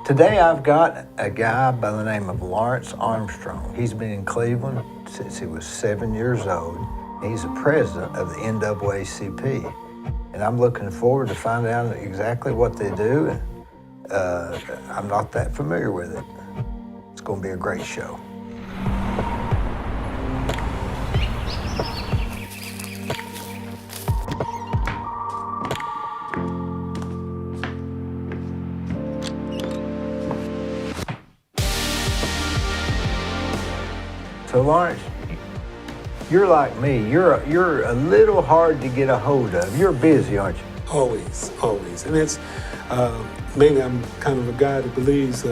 Today I've got a guy by the name of Lawrence Armstrong. He's been in Cleveland since he was 7 years old. He's the president of the NAACP. And I'm looking forward to finding out exactly what they do. I'm not that familiar with it. It's going to be a great show. So Lawrence, you're like me. You're a little hard to get a hold of. You're busy, aren't you? Always. And it's mainly I'm kind of a guy that believes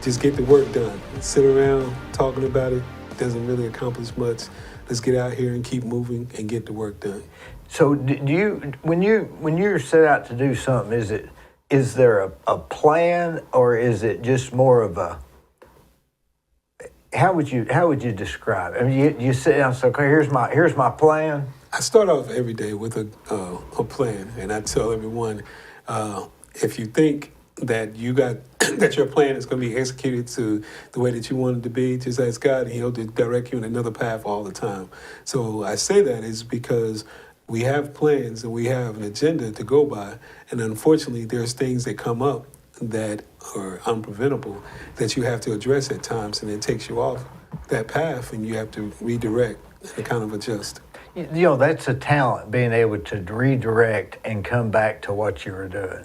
just get the work done. Sit around talking about it doesn't really accomplish much. Let's get out here and keep moving and get the work done. So do you when you set out to do something, is there a plan, or is it just more of a how would you describe it? I mean, you sit down and say, okay, here's my plan. I start off every day with a plan, and I tell everyone, if you think that that your plan is going to be executed to the way that you want it to be, just ask God, and He'll direct you in another path all the time. So I say that is because we have plans and we have an agenda to go by, and unfortunately, there's things that come up that are unpreventable that you have to address at times, and it takes you off that path, and you have to redirect and kind of adjust. You know, that's a talent, being able to redirect and come back to what you were doing.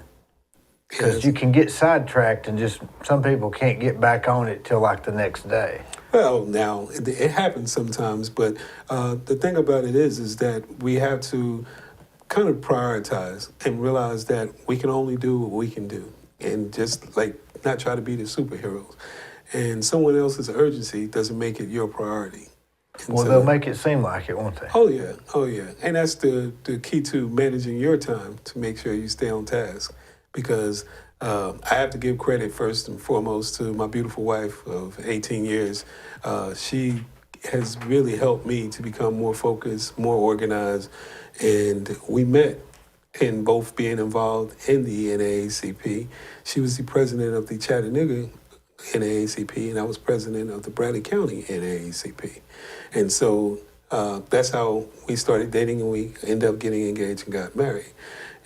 Because Yes. you can get sidetracked, and just some people can't get back on it till like the next day. Well, now it happens sometimes, but the thing about it is that we have to kind of prioritize and realize that we can only do what we can do, and just like not try to be the superheroes. And someone else's urgency doesn't make it your priority. And Well, they'll make it seem like it, won't they? Oh yeah. And that's the key to managing your time, to make sure you stay on task. Because I have to give credit first and foremost to my beautiful wife of 18 years. She has really helped me to become more focused, more organized. And we met in both being involved in the NAACP. She was the president of the Chattanooga NAACP, and I was president of the Bradley County NAACP. And so that's how we started dating, and we ended up getting engaged and got married.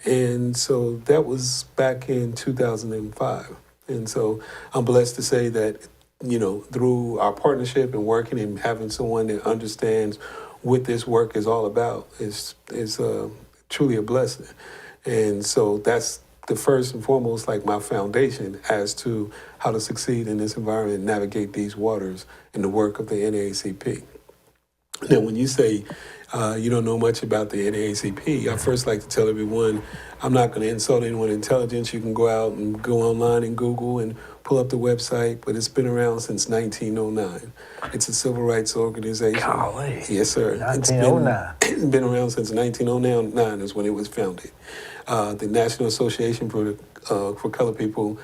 And so that was back in 2005. And so I'm blessed to say that, you know, through our partnership and working and having someone that understands what this work is all about is truly a blessing. And so that's the first and foremost, like, my foundation as to how to succeed in this environment and navigate these waters in the work of the NAACP. Now, when you say you don't know much about the NAACP, I first like to tell everyone I'm not going to insult anyone's intelligence. You can go out and go online and Google and pull up the website, but it's been around since 1909. It's a civil rights organization. Golly. Yes, sir. 1909. It's been around since 1909 is when it was founded. The National Association for Colored People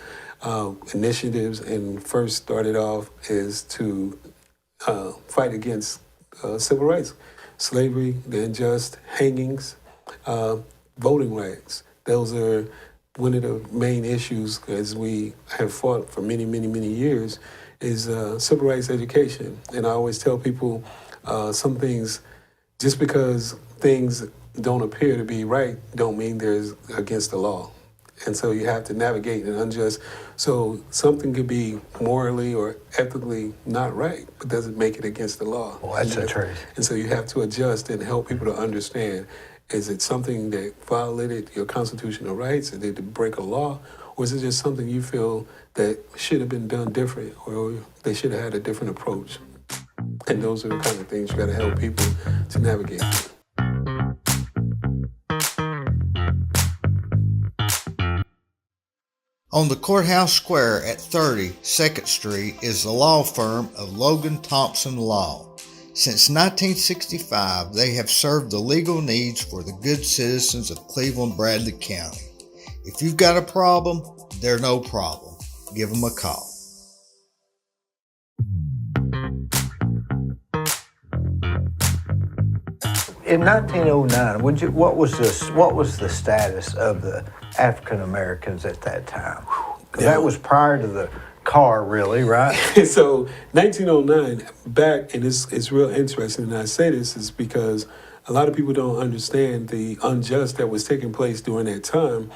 initiatives, and first started off is to fight against civil rights, slavery, the unjust hangings, voting rights. Those are one of the main issues, as we have fought for many, many, many years, is civil rights education. And I always tell people some things, just because things don't appear to be right, don't mean they're against the law. And so you have to navigate an unjust. So something could be morally or ethically not right, but doesn't make it against the law. Well, that's the truth. And so you have to adjust and help people to understand, is it something that violated your constitutional rights? Did it break a law? Or is it just something you feel that should have been done different, or they should have had a different approach? And those are the kind of things you got to help people to navigate. On the courthouse square at 30 2nd Street is the law firm of Logan Thompson Law. Since 1965, they have served the legal needs for the good citizens of Cleveland, Bradley County. If you've got a problem, they're no problem. Give them a call. In 1909, what was the status of the African Americans at that time? That was prior to the car, really, right? So 1909, back, and it's real interesting, and I say this is because a lot of people don't understand the unjust that was taking place during that time.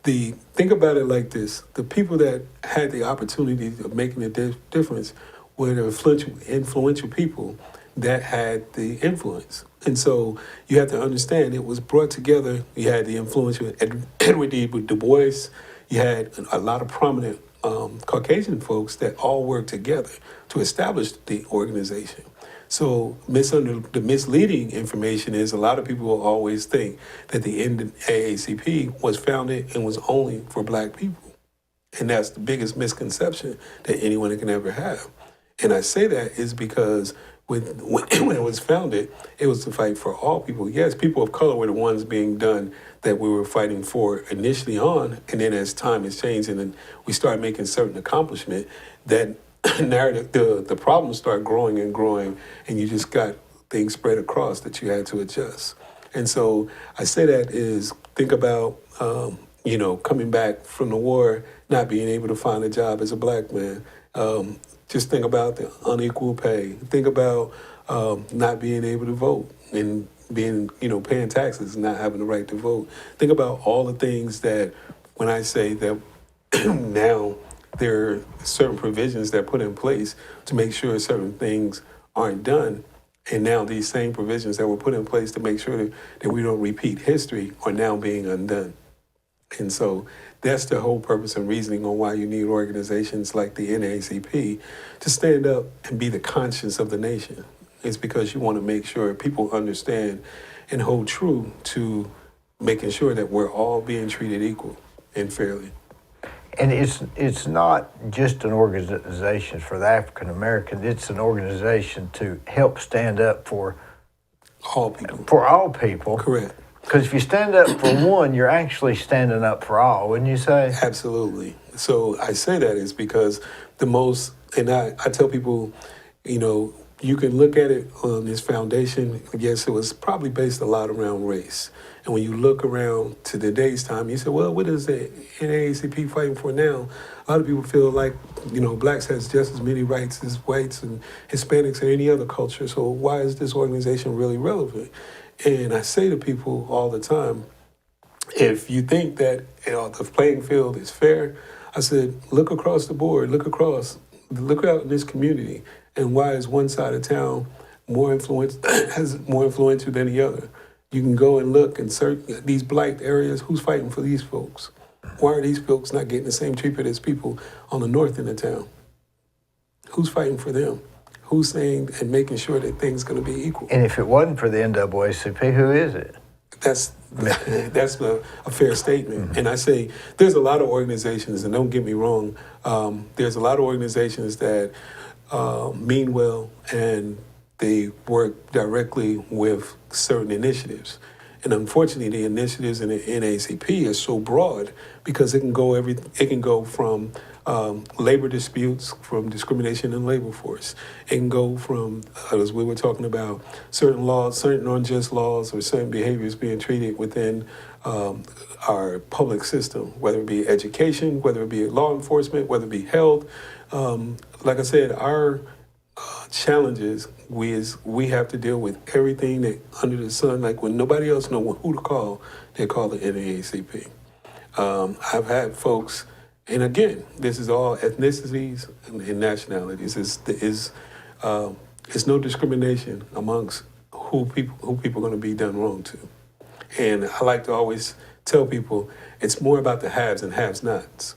Think about it like this: the people that had the opportunity of making a difference were the influential people that had the influence. And so you have to understand it was brought together. You had the influential Edward D. Du Bois. You had a lot of prominent Caucasian folks that all worked together to establish the organization. So the misleading information is a lot of people will always think that the NAACP was founded and was only for black people. And that's the biggest misconception that anyone can ever have. And I say that is because when it was founded, it was to fight for all people. Yes, people of color were the ones being done that we were fighting for initially on, and then as time has changed and then we start making certain accomplishment, that narrative, the problems start growing and growing, and you just got things spread across that you had to adjust. And so I say that is think about, coming back from the war, not being able to find a job as a black man. Just think about the unequal pay. Think about not being able to vote and being, paying taxes and not having the right to vote. Think about all the things that, when I say that now there are certain provisions that are put in place to make sure certain things aren't done. And now these same provisions that were put in place to make sure that we don't repeat history are now being undone. And so that's the whole purpose and reasoning on why you need organizations like the NAACP to stand up and be the conscience of the nation. It's because you want to make sure people understand and hold true to making sure that we're all being treated equal and fairly. And it's not just an organization for the African American. It's an organization to help stand up for all people. For all people. Correct. Because if you stand up for one, you're actually standing up for all, wouldn't you say? Absolutely. So I say that is because I tell people, you can look at it on this foundation. Yes, it was probably based a lot around race. And when you look around to today's time, you say, well, what is the NAACP fighting for now? A lot of people feel like, blacks has just as many rights as whites and Hispanics and any other culture. So why is this organization really relevant? And I say to people all the time, if you think that the playing field is fair, I said, look across the board, look out in this community, and why is one side of town has more influence than the other? You can go and look and search these blight areas. Who's fighting for these folks? Why are these folks not getting the same treatment as people on the north end of town? Who's fighting for them? Who's saying and making sure that things going to be equal? And if it wasn't for the NAACP, who is it? That's a fair statement. Mm-hmm. And I say there's a lot of organizations, and don't get me wrong, there's a lot of organizations that mean well and they work directly with certain initiatives. And unfortunately, the initiatives in the NAACP are so broad because it can go from labor disputes, from discrimination in labor force. It can go from, as we were talking about, certain laws, certain unjust laws, or certain behaviors being treated within our public system, whether it be education, whether it be law enforcement, whether it be health. Like I said, our challenges we have to deal with everything that under the sun. Like when nobody else knows who to call, they call the NAACP. I've had folks, and again, this is all ethnicities and nationalities. It's no discrimination amongst who people are going to be done wrong to. And I like to always tell people it's more about the haves and have-nots,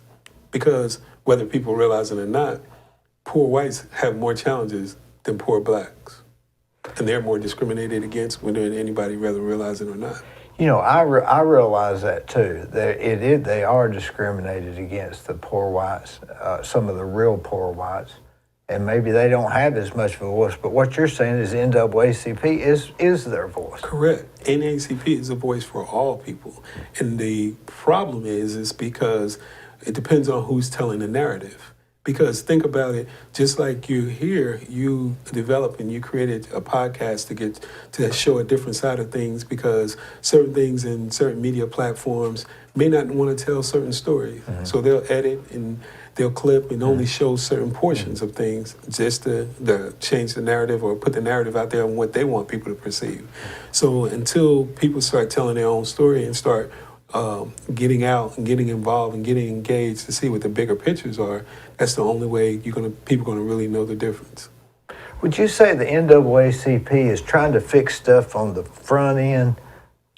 because whether people realize it or not, poor whites have more challenges than poor blacks, and they're more discriminated against whether anybody rather realize it or not. I realize that too. They are discriminated against, the poor whites, some of the real poor whites, and maybe they don't have as much of a voice. But what you're saying is NAACP is their voice. Correct. NAACP is a voice for all people, and the problem is because it depends on who's telling the narrative. Because think about it, just like you here, you developed and you created a podcast to get to show a different side of things, because certain things in certain media platforms may not want to tell certain stories. So they'll edit and they'll clip and only show certain portions of things just to change the narrative or put the narrative out there on what they want people to perceive. So until people start telling their own story and start getting out and getting involved and getting engaged to see what the bigger pictures are, that's the only way people are gonna really know the difference. Would you say the NAACP is trying to fix stuff on the front end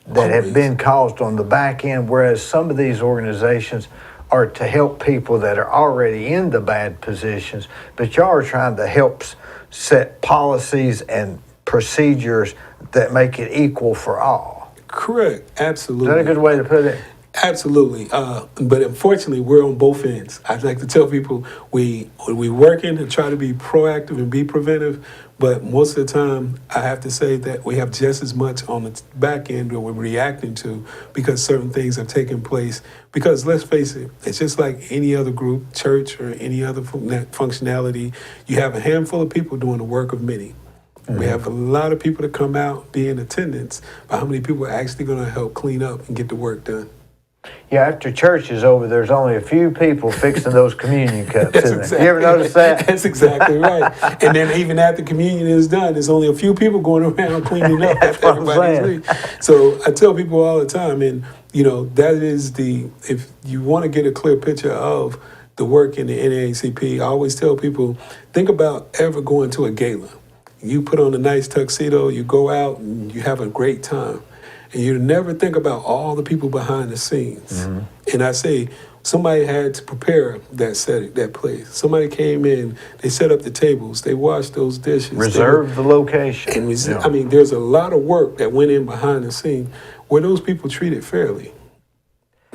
that have been caused on the back end, whereas some of these organizations are to help people that are already in the bad positions, but y'all are trying to help set policies and procedures that make it equal for all? Correct, absolutely. Is that a good way to put it? Absolutely, but unfortunately, we're on both ends. I'd like to tell people we working to try to be proactive and be preventive, but most of the time, I have to say that we have just as much on the back end that we're reacting to, because certain things have taken place. Because let's face it, it's just like any other group, church, or any other functionality. You have a handful of people doing the work of many. We have a lot of people to come out, be in attendance, but how many people are actually going to help clean up and get the work done? Yeah, after church is over, there's only a few people fixing those communion cups, isn't there? You ever notice that? That's exactly right. And then even after communion is done, there's only a few people going around cleaning up That's after what I'm everybody's saying. leave. So I tell people all the time, and that is if you want to get a clear picture of the work in the NAACP, I always tell people, think about ever going to a gala. You put on a nice tuxedo, you go out and you have a great time. And you never think about all the people behind the scenes. And I say, somebody had to prepare that setting, that place. Somebody came in, they set up the tables, they washed those dishes. Reserve the location. And I mean, there's a lot of work that went in behind the scene. Were those people treated fairly?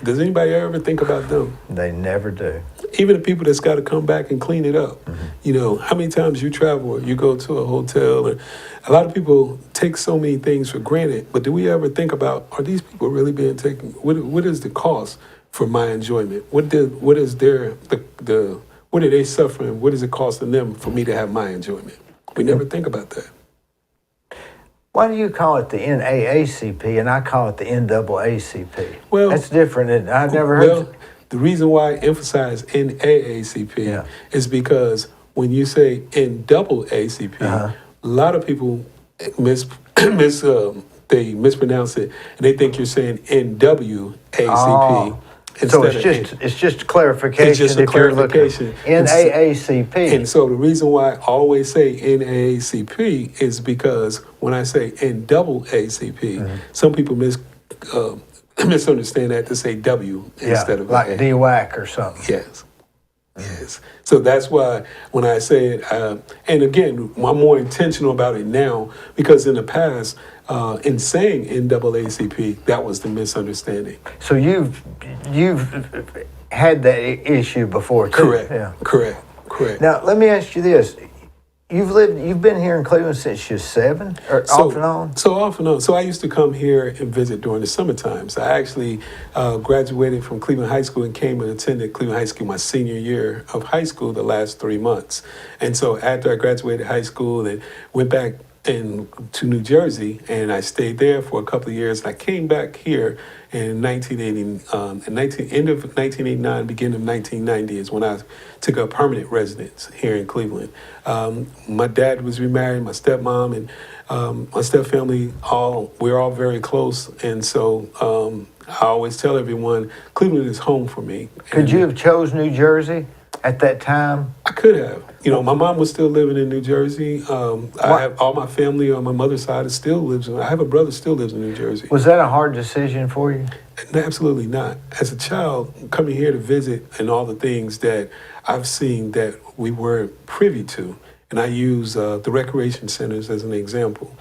Does anybody ever think about them? They never do. Even the people that's got to come back and clean it up. How many times you travel or you go to a hotel, and a lot of people take so many things for granted, but do we ever think about, are these people really being taken? What is the cost for my enjoyment? What are they suffering? What is it costing them for me to have my enjoyment? We never think about that. Why do you call it the NAACP and I call it the NAACP? Well, that's different. I've never heard. Well, the reason why I emphasize NAACP is because when you say NAACP, a lot of people they mispronounce it and they think you're saying NWACP. So it's just clarification. It's just a clarification. NAACP. And so the reason why I always say NAACP is because when I say NAACP, some people misunderstand that to say W instead of like A. DWAC or something. Yes. Yes. So that's why when I say it, and again, I'm more intentional about it now, because in the past, in saying NAACP, that was the misunderstanding. So you've had that issue before too. Correct. Yeah. Correct. Now let me ask you this: you've been here in Cleveland since you're 7, or off and on? So off and on. So I used to come here and visit during the summer times. I actually graduated from Cleveland High School and came and attended Cleveland High School my senior year of high school, the last 3 months. And so after I graduated high school and went back to New Jersey, and I stayed there for a couple of years. I came back here in end of 1989, beginning of 1990 is when I took up permanent residence here in Cleveland. My dad was remarried, my stepmom and my stepfamily, we're all very close, and so I always tell everyone, Cleveland is home for me. Could you have chose New Jersey at that time? I could have. My mom was still living in New Jersey. I have all my family on my mother's side still lives I have a brother still lives in New Jersey. Was that a hard decision for you? Absolutely not. As a child, coming here to visit and all the things that I've seen that we weren't privy to, and I use the recreation centers as an example.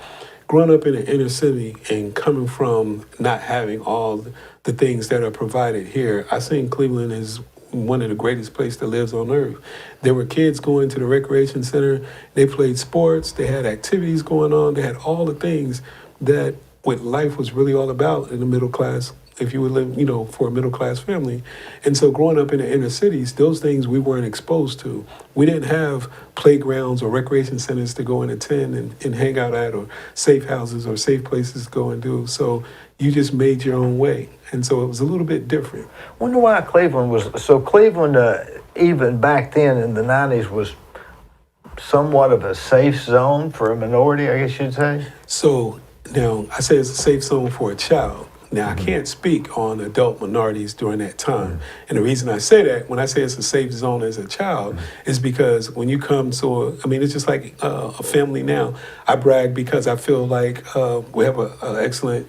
Growing up in the inner city and coming from not having all the things that are provided here, I seen Cleveland as one of the greatest places that lives on earth. There were kids going to the recreation center. They played sports. They had activities going on. They had all the things that what life was really all about in the middle class if you would live, for a middle class family. And so growing up in the inner cities, those things we weren't exposed to. We didn't have playgrounds or recreation centers to go and attend and hang out at, or safe houses or safe places to go and do. So you just made your own way. And so it was a little bit different. Wonder why Cleveland was so. Cleveland, even back then in the '90s, was somewhat of a safe zone for a minority, I guess you'd say. So now I say it's a safe zone for a child. Now I can't speak on adult minorities during that time. And the reason I say that, when I say it's a safe zone as a child, is because when you come to it's just like a family now. I brag because I feel like we have an excellent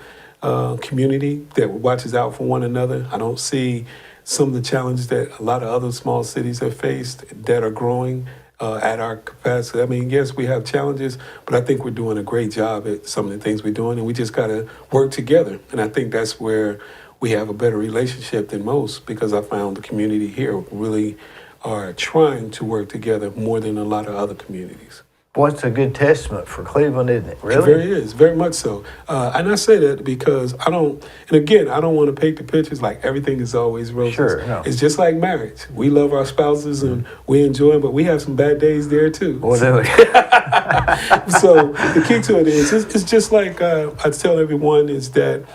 community that watches out for one another. I don't see some of the challenges that a lot of other small cities have faced that are growing at our capacity. Yes, we have challenges, but I think we're doing a great job at some of the things we're doing, and we just got to work together. And I think that's where we have a better relationship than most, because I found the community here really are trying to work together more than a lot of other communities. Boy, it's a good testament for Cleveland, isn't it? Really? It very is, very much so. And I say that because I don't want to paint the pictures like everything is always roses. Sure, no. It's just like marriage. We love our spouses and we enjoy them, but we have some bad days there too. Well, do we? So the key to it is, it's just like I tell everyone, is that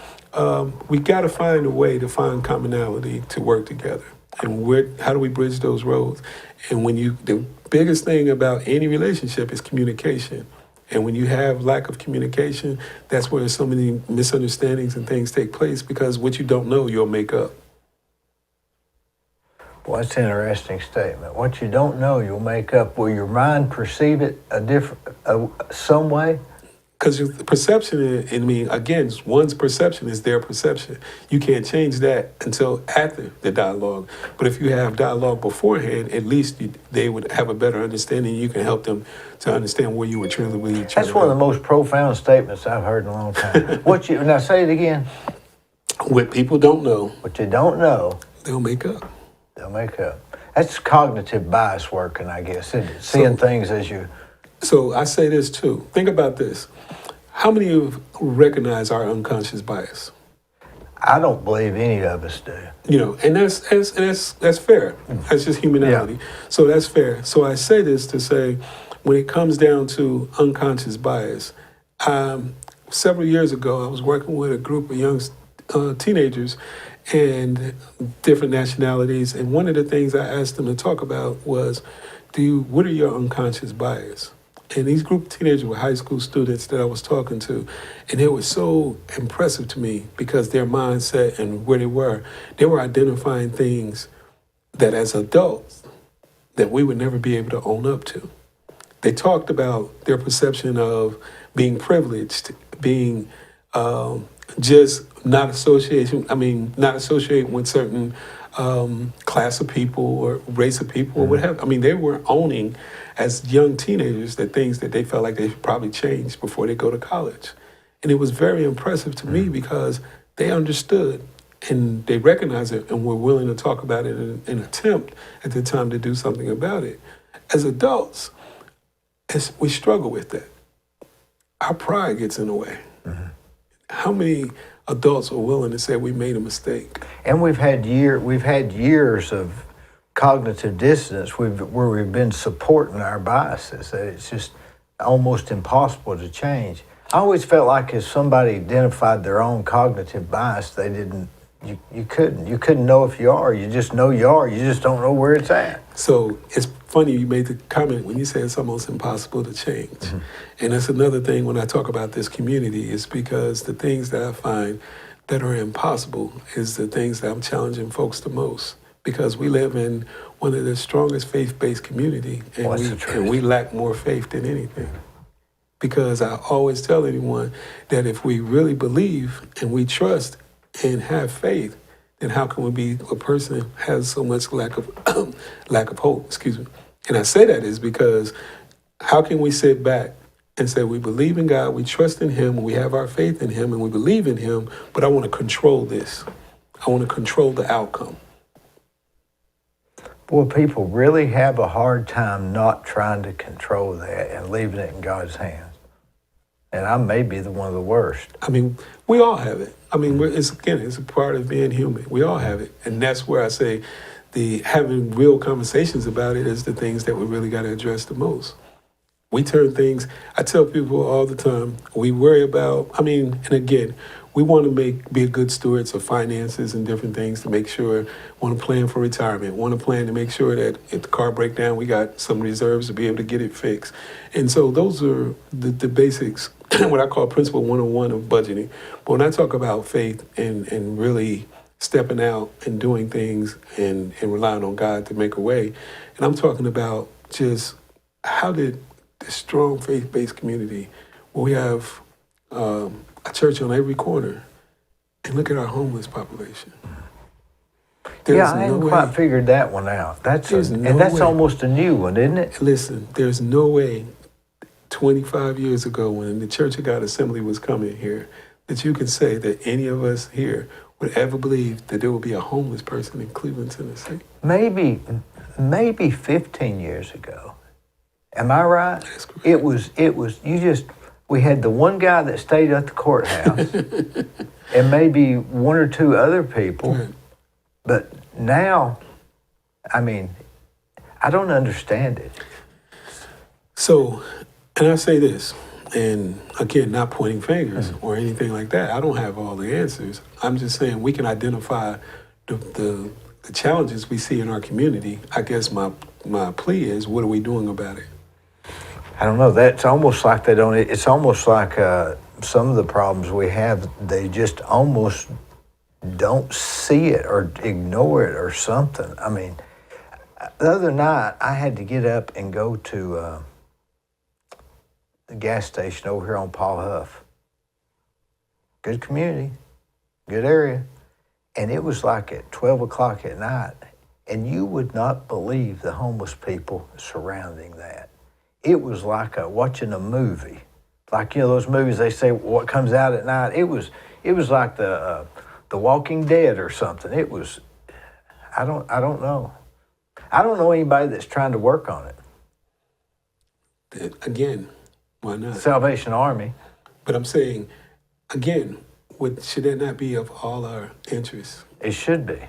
we got to find a way to find commonality to work together. And how do we bridge those roads? And the biggest thing about any relationship is communication. And when you have lack of communication, that's where so many misunderstandings and things take place, because what you don't know, you'll make up. Well, that's an interesting statement. What you don't know, you'll make up. Will your mind perceive it some way? Because the perception, again, one's perception is their perception. You can't change that until after the dialogue. But if you have dialogue beforehand, at least they would have a better understanding. You can help them to understand where you were truly with each other. That's one of the most profound statements I've heard in a long time. Now say it again. What people don't know, What you don't know, they'll make up. they'll make up. That's cognitive bias working, I guess, isn't it? Seeing things as you... So I say this too. Think about this. How many of you recognize our unconscious bias? I don't believe any of us do. And that's fair. That's just humanity. Yeah. So that's fair. So I say this to say, when it comes down to unconscious bias, several years ago, I was working with a group of young teenagers and different nationalities, and one of the things I asked them to talk about was, what are your unconscious bias? And these group of teenagers were high school students that I was talking to, and they were so impressive to me because their mindset and where they were identifying things that as adults that we would never be able to own up to. They talked about their perception of being privileged, being just not associating with certain class of people or race of people or what have you. They were owning as young teenagers the things that they felt like they should probably change before they go to college. And it was very impressive to me because they understood and they recognized it and were willing to talk about it and attempt at the time to do something about it. As adults, we struggle with that. Our pride gets in the way. How many adults are willing to say we made a mistake? And we've had years of cognitive dissonance where we've been supporting our biases, that it's just almost impossible to change. I always felt like if somebody identified their own cognitive bias, you couldn't know if you are. You just know you are. You just don't know where it's at. So it's funny you made the comment when you said it's almost impossible to change. And that's another thing when I talk about this community, is because the things that I find that are impossible is the things that I'm challenging folks the most. Because we live in one of the strongest faith-based community, and we lack more faith than anything. Because I always tell anyone that if we really believe and we trust and have faith, then how can we be a person that has so much lack of hope? Excuse me. And I say that is because how can we sit back and say we believe in God, we trust in Him, we have our faith in Him, and we believe in Him, but I want to control this. I want to control the outcome. Boy, people really have a hard time not trying to control that and leaving it in God's hands. And I may be one of the worst. I mean, we all have it. I mean, it's a part of being human. We all have it, and that's where I say, the having real conversations about it is the things that we really got to address the most. We turn things. I tell people all the time. We worry about. I mean, and again, we want to be a good stewards of finances and different things to make sure. Want to plan for retirement. Want to plan to make sure that if the car breaks down, we got some reserves to be able to get it fixed. And so those are the basics. What I call principle 101 of budgeting. But when I talk about faith and really stepping out and doing things and relying on God to make a way, and I'm talking about just how did this strong faith-based community, where we have a church on every corner, and look at our homeless population. Yeah, I haven't quite figured that one out. That's almost a new one, isn't it? Listen, there's no way 25 years ago when the Church of God Assembly was coming here that you can say that any of us here would ever believe that there would be a homeless person in Cleveland, Tennessee. Maybe 15 years ago. Am I right? That's correct. We had the one guy that stayed at the courthouse and maybe one or two other people. Right. But now, I mean, I don't understand it. So, and I say this, and again, not pointing fingers or anything like that. I don't have all the answers. I'm just saying we can identify the challenges we see in our community. I guess my plea is, what are we doing about it? I don't know. That's almost like they don't. It's almost like some of the problems we have, they just almost don't see it or ignore it or something. I mean, the other night I had to get up and go to the gas station over here on Paul Huff. Good community, good area. And it was like at 12 o'clock at night, and you would not believe the homeless people surrounding that. It was like watching a movie. Like, you know, those movies they say what comes out at night. It was like the Walking Dead or something. It was, I don't know. I don't know anybody that's trying to work on it. Again, why not? Salvation Army. But I'm saying, again, should that not be of all our interests? It should be.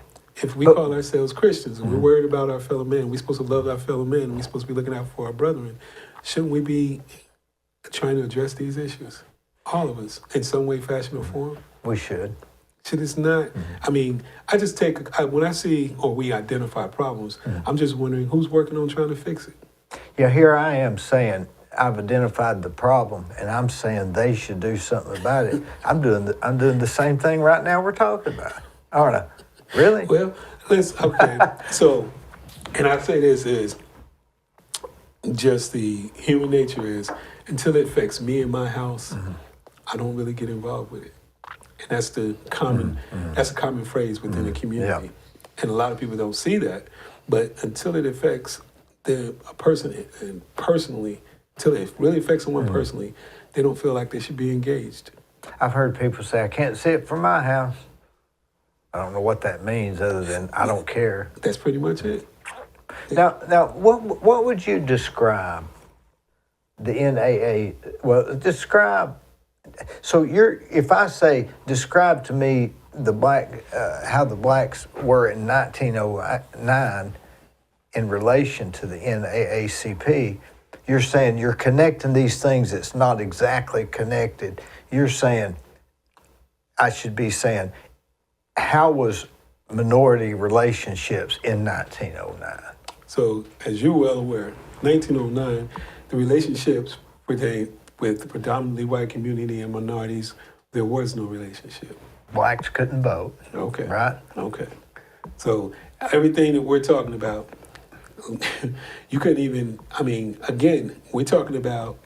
If we call ourselves Christians and we're worried about our fellow man, we're supposed to love our fellow man, and we're supposed to be looking out for our brethren, shouldn't we be trying to address these issues? All of us, in some way, fashion, or form? We should. Should it's not? I mean, I just when I see or we identify problems, I'm just wondering who's working on trying to fix it. Yeah, here I am saying I've identified the problem, and I'm saying they should do something about it. I'm doing the same thing right now we're talking about, aren't I? Really? Well, okay. So, and I say this is just the human nature is until it affects me and my house, I don't really get involved with it. And that's the common that's a common phrase within the community. Yeah. And a lot of people don't see that. But until it affects a person and personally, until it really affects someone personally, they don't feel like they should be engaged. I've heard people say, I can't see it from my house. I don't know what that means other than I don't care. That's pretty much it. Now, what would you describe the NAA? Well, describe. So if I say describe to me how the blacks were in 1909 in relation to the NAACP, you're saying you're connecting these things that's not exactly connected. You're saying I should be saying, how was minority relationships in 1909? So, as you're well aware, 1909, the relationships with the predominantly white community and minorities, there was no relationship. Blacks couldn't vote. Okay. Right? Okay. So, everything that we're talking about, you couldn't even, I mean, again, we're talking about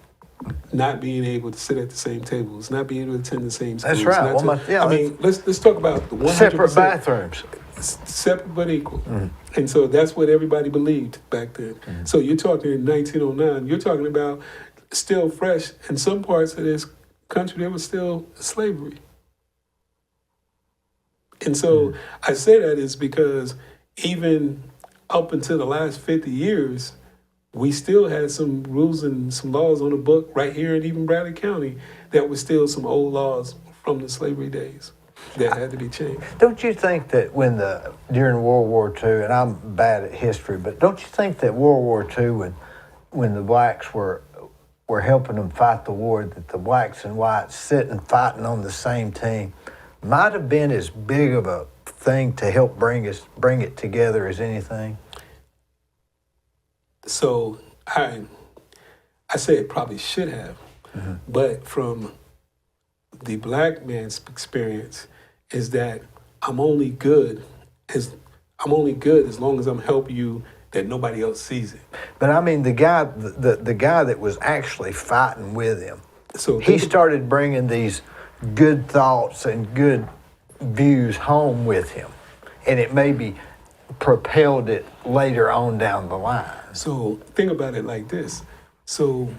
not being able to sit at the same tables, not being able to attend the same schools. That's right. I mean, let's talk about the 100%. Separate bathrooms. Separate but equal. And so that's what everybody believed back then. So you're talking in 1909, you're talking about still fresh. In some parts of this country, there was still slavery. And so I say that is because even up until the last 50 years, we still had some rules and some laws on the book right here in even Bradley County that were still some old laws from the slavery days that had to be changed. Don't you think that during World War II, and I'm bad at history, but don't you think that World War II, when the blacks were helping them fight the war, that the blacks and whites sitting fighting on the same team might have been as big of a thing to help bring it together as anything? So I say it probably should have, but from the black man's experience is that I'm only good as long as I'm helping you that nobody else sees it. But I mean, the guy that was actually fighting with him, So he started bringing these good thoughts and good views home with him, and it maybe propelled it later on down the line. So think about it like this. So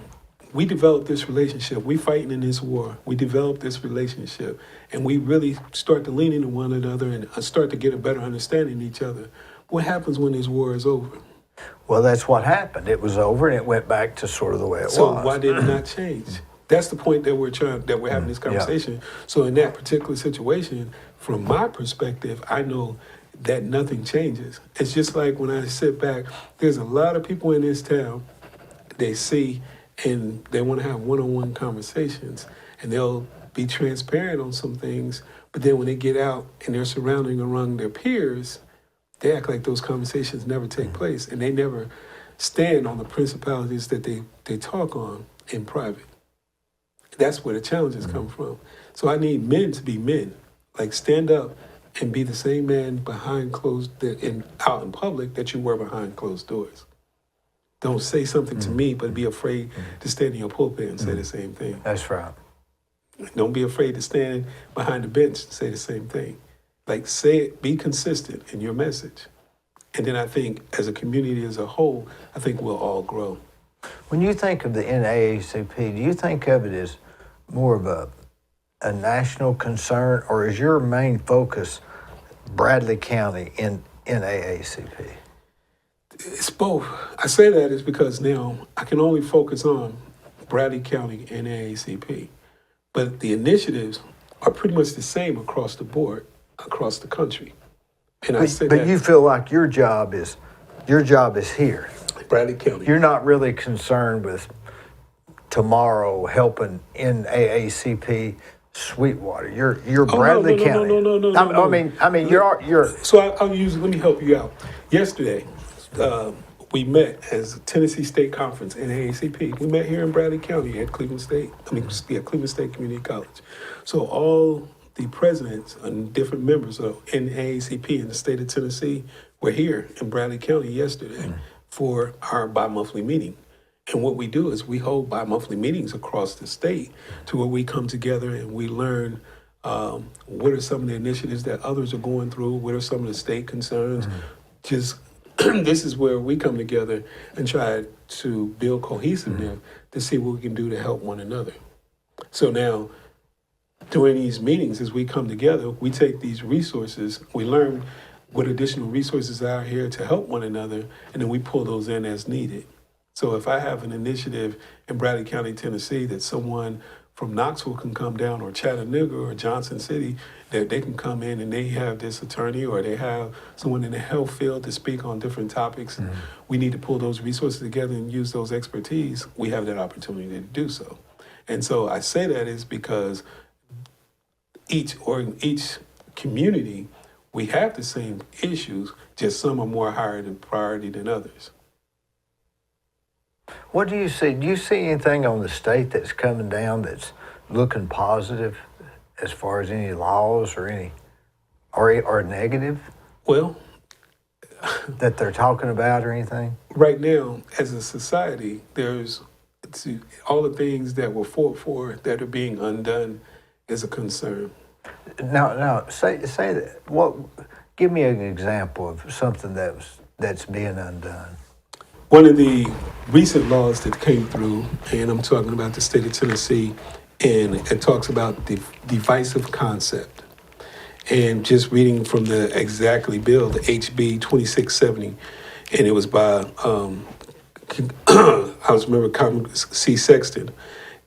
we developed this relationship. We fighting in this war. We developed this relationship, and we really start to lean into one another and start to get a better understanding of each other. What happens when this war is over? Well, that's what happened. It was over, and it went back to sort of the way it So was. why did it not change? That's the point that we're having this conversation. So in that particular situation, from my perspective, I know that nothing changes. It's just like when I sit back, there's a lot of people in this town, they see and they want to have one-on-one conversations, and they'll be transparent on some things, but then when they get out and they're surrounding around their peers, they act like those conversations never take place, and they never stand on the principalities that they talk on in private. That's where the challenges come from. So I need men to be men, like stand up and be the same man behind out in public that you were behind closed doors. Don't say something to me, but be afraid to stand in your pulpit and say the same thing. That's right. Don't be afraid to stand behind the bench and say the same thing. Like say it, be consistent in your message. And then I think as a community as a whole, I think we'll all grow. When you think of the NAACP, do you think of it as more of a national concern, or is your main focus Bradley County in NAACP? It's both. I say that is because now I can only focus on Bradley County and NAACP. But the initiatives are pretty much the same across the board, across the country. And I say But that you feel like your job is here. Bradley County. You're not really concerned with tomorrow helping NAACP Sweetwater. You're Bradley County. No. I mean, you're. So let me help you out. Yesterday, we met as a Tennessee State Conference, NAACP. We met here in Bradley County at Cleveland State Community College. So all the presidents and different members of NAACP in the state of Tennessee were here in Bradley County yesterday for our bi-monthly meeting. And what we do is we hold bi-monthly meetings across the state to where we come together and we learn what are some of the initiatives that others are going through, what are some of the state concerns. Just this is where we come together and try to build cohesiveness to see what we can do to help one another. So now, during these meetings, as we come together, we take these resources, we learn what additional resources are here to help one another, and then we pull those in as needed. So if I have an initiative in Bradley County, Tennessee, that someone from Knoxville can come down, or Chattanooga or Johnson City, that they can come in and they have this attorney or they have someone in the health field to speak on different topics, we need to pull those resources together and use those expertise. We have that opportunity to do so. And so I say that is because each community, we have the same issues, just some are more higher in priority than others. What do you see? Do you see anything on the state that's coming down that's looking positive as far as any laws or any or negative Well, that they're talking about or anything? right now, as a society, there's all the things that were fought for that are being undone is a concern. Now, say that. Give me an example of something that's being undone. One of the recent laws that came through, and I'm talking about the state of Tennessee, and it talks about the divisive concept. And just reading from the bill, the HB 2670, and it was by I was remember C. Sexton.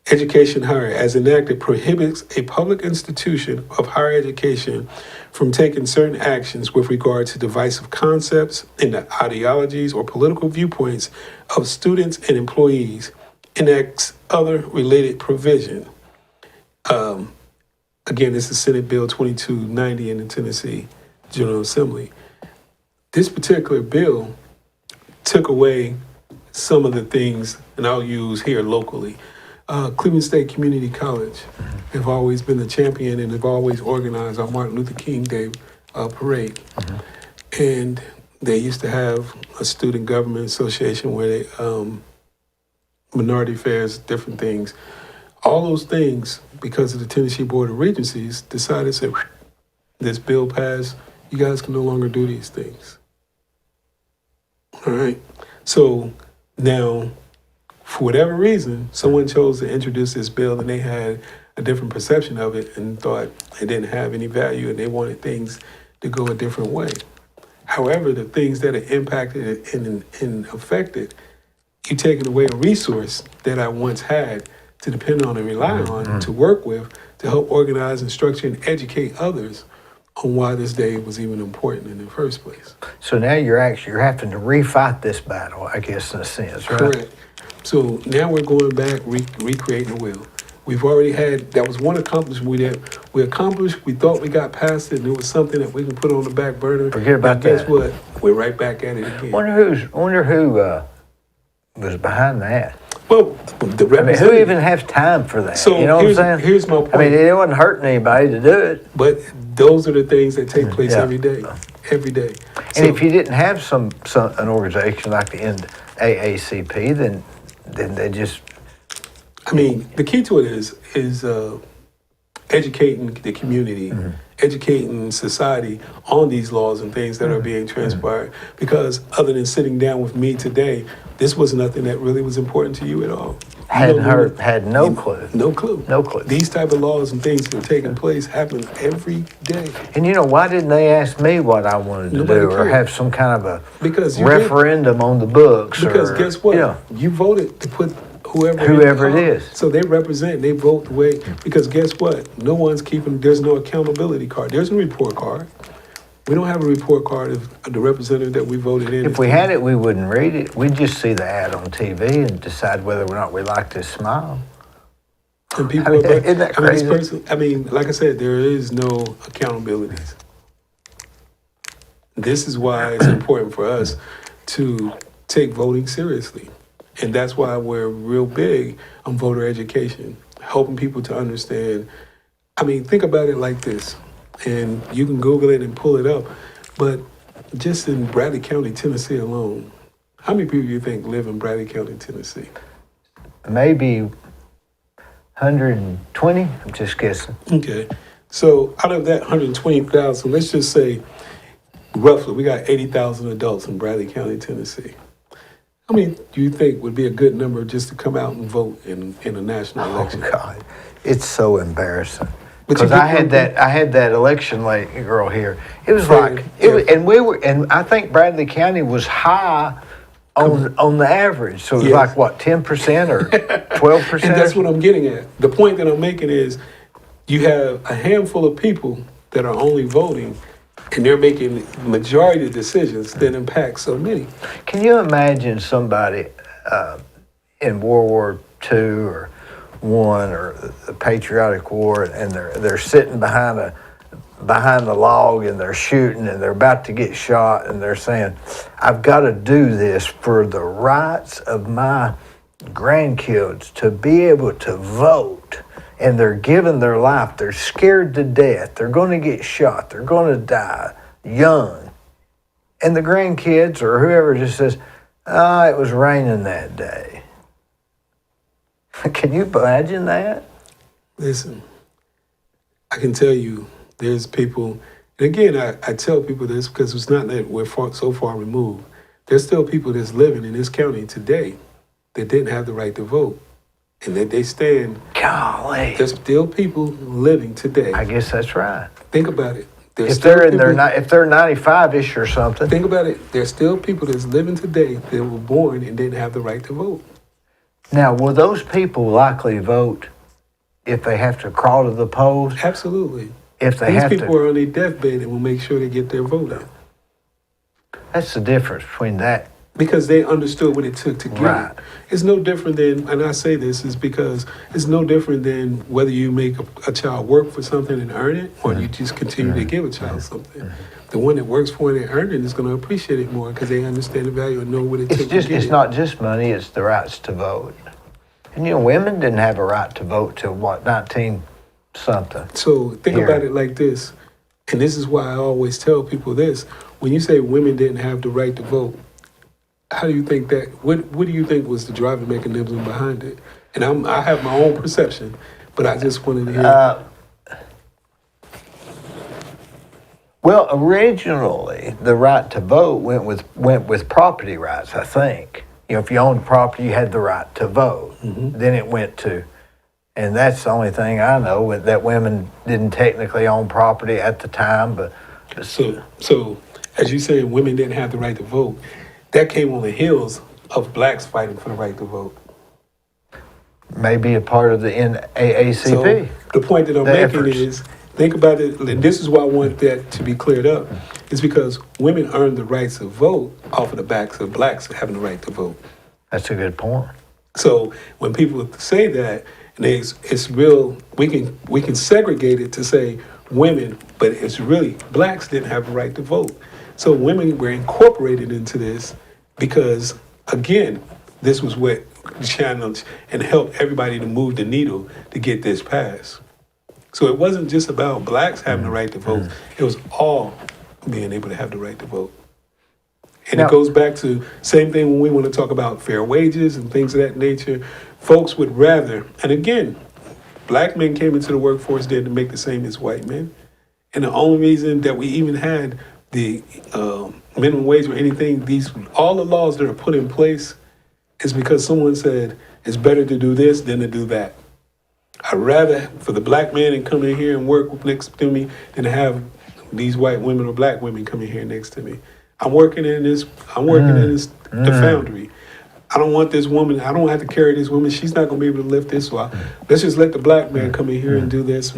Education Higher, as enacted, prohibits a public institution of higher education from taking certain actions with regard to divisive concepts and the ideologies or political viewpoints of students and employees, enacts other related provision. Again, this is Senate Bill 2290 in the Tennessee General Assembly. This particular bill took away some of the things, and I'll use here locally. Cleveland State Community College have always been the champion and have always organized our Martin Luther King Day parade. And they used to have a student government association where they, minority affairs, different things. All those things, because of the Tennessee Board of Regencies, decided to say, this bill passed, you guys can no longer do these things. All right. So now, for whatever reason, someone chose to introduce this bill and they had a different perception of it and thought it didn't have any value and they wanted things to go a different way. However, the things that it impacted and affected, you taking away a resource that I once had to depend on and rely on, to work with, to help organize and structure and educate others on why this day was even important in the first place. So now you're having to refight this battle, I guess, in a sense, right? Correct. So now we're going back, recreating the wheel. We've already had, that was one accomplishment we accomplished. We thought we got past it, and it was something that we can put on the back burner. Forget about that. Guess what? We're right back at it again. Wonder who was behind that. Well, I mean, who even has time for that? So you know what I'm saying? Here's my point. I mean, it wasn't hurting anybody to do it. But those are the things that take place every day. Every day. And if you didn't have an organization like the NAACP, then they just. I mean, the key to it is educating the community, educating society on these laws and things that are being transpired. Because other than sitting down with me today, this was nothing that really was important to you at all. Had no clue. No clue. No clue. These type of laws and things that are taking place happen every day. And why didn't they ask me what I wanted to do or have some kind of a referendum on the books? Because guess what? You voted to put whoever it is. So they represent, they vote the way, because guess what? No one's there's no accountability card. There's a report card. We don't have a report card of the representative that we voted in. If we had it, we wouldn't read it. We'd just see the ad on TV and decide whether or not we liked his smile. And people isn't that crazy? Like I said, there is no accountabilities. This is why it's important for us to take voting seriously. And that's why we're real big on voter education, helping people to understand. I mean, think about it like this, and you can Google it and pull it up, but just in Bradley County, Tennessee alone, how many people do you think live in Bradley County, Tennessee? Maybe 120, I'm just guessing. Okay, so out of that 120,000, let's just say, roughly, we got 80,000 adults in Bradley County, Tennessee. How many do you think would be a good number just to come out and vote in a national election? Oh God, it's so embarrassing. Because I had that election girl here. It was and I think Bradley County was high on the average. So it was like what, 10% or 12%? And that's what I'm getting at. The point that I'm making is you have a handful of people that are only voting, and they're making the majority of decisions that impact so many. Can you imagine somebody in World War II or I or the Patriotic War, and they're sitting behind the log and they're shooting and they're about to get shot and they're saying, "I've got to do this for the rights of my grandkids to be able to vote." And they're giving their life. They're scared to death. They're going to get shot. They're going to die young. And the grandkids or whoever just says, "Oh, it was raining that day." Can you imagine that? Listen, I can tell you there's people, and again, I tell people this because it's not that we're so far removed. There's still people that's living in this county today that didn't have the right to vote. And that they stand. Golly. There's still people living today. I guess that's right. Think about it. There's If they're still in their people- if they're 95-ish or something. Think about it. There's still people that's living today that were born and didn't have the right to vote. Now, will those people likely vote if they have to crawl to the polls? Absolutely. If they These have people to, are on their deathbed and will make sure they get their vote in. that's the difference between that. Because they understood what it took to get Right. it. It's no different than, and I say this is because it's no different than whether you make a child work for something and earn it, or you just continue to give a child something. The one that works for it and earn it is going to appreciate it more because they understand the value and know what it It's took just to get it's it. not just money, it's the rights to vote. And women didn't have a right to vote till what, 19 something. So think Here. about it like this, and this is why I always tell people this: when you say women didn't have the right to vote, how do you think that? What do you think was the driving mechanism behind it? And I have my own perception, but I just wanted to hear. Well, originally the right to vote went with property rights, I think. If you owned property, you had the right to vote. Then it went to, and that's the only thing I know, that women didn't technically own property at the time, but So as you say, women didn't have the right to vote. That came on the heels of blacks fighting for the right to vote. maybe a part of the NAACP. So the point that I'm The making efforts. is, think about it, and this is why I want that to be cleared up, is because women earned the rights to vote off of the backs of blacks having the right to vote. That's a good point. So when people say that, and it's real, we can segregate it to say women, but it's really blacks didn't have the right to vote. So women were incorporated into this because, again, this was what challenged and helped everybody to move the needle to get this passed. So it wasn't just about blacks having the right to vote. It was all being able to have the right to vote. And Now- it goes back to same thing when we want to talk about fair wages and things of that nature. Folks would rather, and again, black men came into the workforce there to make the same as white men. And the only reason that we even had the minimum wage or anything, all the laws that are put in place is because someone said it's better to do this than to do that. I'd rather for the black man to come in here and work next to me than to have these white women or black women come in here next to me. I'm working in the foundry. I don't want this woman, I don't have to carry this woman. She's not going to be able to lift this. So let's just let the black man come in here and do this.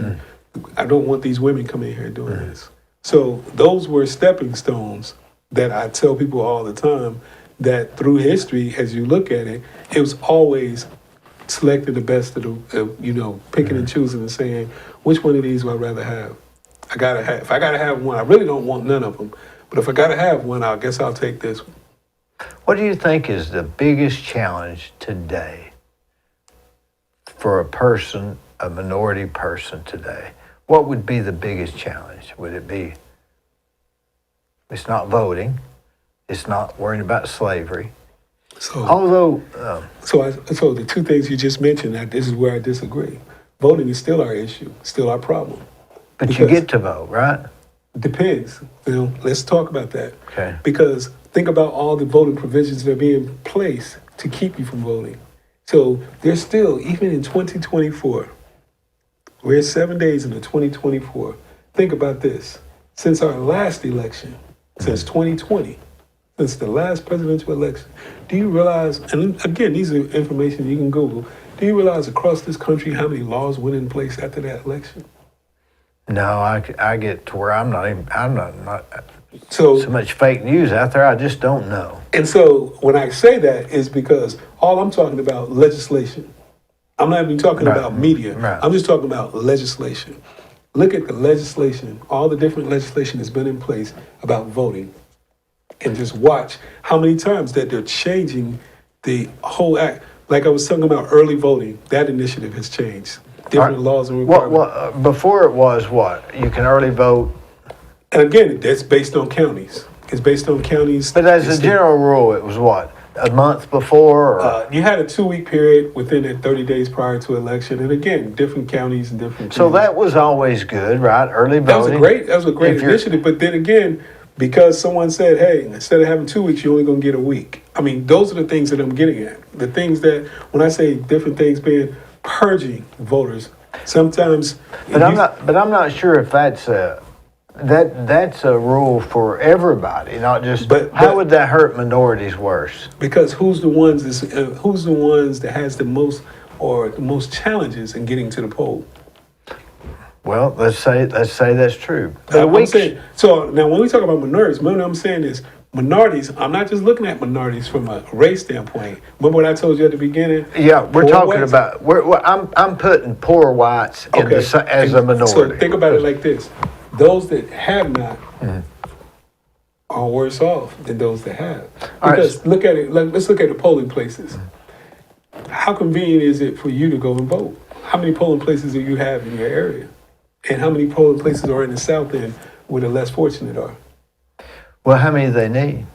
I don't want these women coming in here doing this. So those were stepping stones that I tell people all the time, that through history, as you look at it, it was always selecting the best of the, picking and choosing and saying, which one of these would I rather have? If I gotta have one, I really don't want none of them. But if I gotta have one, I guess I'll take this one. What do you think is the biggest challenge today for a minority person today? What would be the biggest challenge? Would it be, it's not voting, it's not worrying about slavery. So, Although, so the two things you just mentioned, this is where I disagree. Voting is still our issue, still our problem. but you Because- get to vote, right? Depends. Let's talk about that. Okay. Because think about all the voting provisions that are being placed to keep you from voting. So there's still, even in 2024, we're 7 days into 2024. Think about this. Since our last election, since 2020, since the last presidential election, do you realize, and again, these are information you can Google, do you realize across this country how many laws went in place after that election? No, I get to where I'm not So so much fake news out there, I just don't know. And so when I say that is because all I'm talking about legislation. I'm not even talking Right. about media. Right. I'm just talking about legislation. Look at the legislation, all the different legislation that's been in place about voting. And just watch how many times that they're changing the whole act. Like I was talking about early voting, that initiative has changed. Different laws and requirements. Before it was what? You can early vote, And again, that's based on counties. It's based on counties. but as It's a general rule, it was what? A month before? Or, You had a 2-week period within that 30 days prior to election, and again, different counties and different. so that was always good, right? Early voting. that was a great If you're- initiative. But then again, because someone said, "Hey, instead of having 2 weeks, you're only going to get a week." I mean, those are the things that I'm getting at. The things that when I say different things, being purging voters, sometimes. But I'm not sure if that's that's a rule for everybody, not just. But how would that hurt minorities worse? Because who's the ones that has the most challenges in getting to the poll? Well, let's say that's true. I'm saying, so now when we talk about minorities, what I'm saying is minorities. I'm not just looking at minorities from a race standpoint. Remember what I told you at the beginning? Yeah, we're Poor talking whites? about. I'm putting poor whites as a minority. So think about it like this: those that have not are worse off than those that have. Because look at it. Let's look at the polling places. How convenient is it for you to go and vote? How many polling places do you have in your area? And how many polling places are in the South End where the less fortunate are? Well, how many do they need?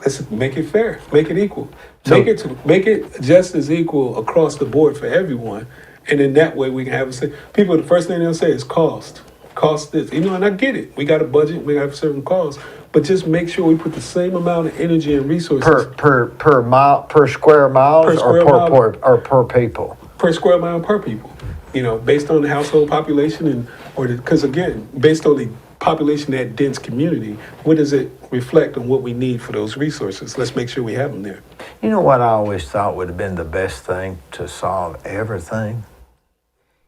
Let's make it fair, make it equal, So- make it just as equal across the board for everyone, and then that way we can have a say. People, the first thing they'll say is cost this. And I get it. We got a budget, we have certain costs, but just make sure we put the same amount of energy and resources Per mile, per square miles, Per square mile. or per people. per square mile per people. Based on the household population because again, based on the population of that dense community, what does it reflect on what we need for those resources? Let's make sure we have them there. You know what I always thought would have been the best thing to solve everything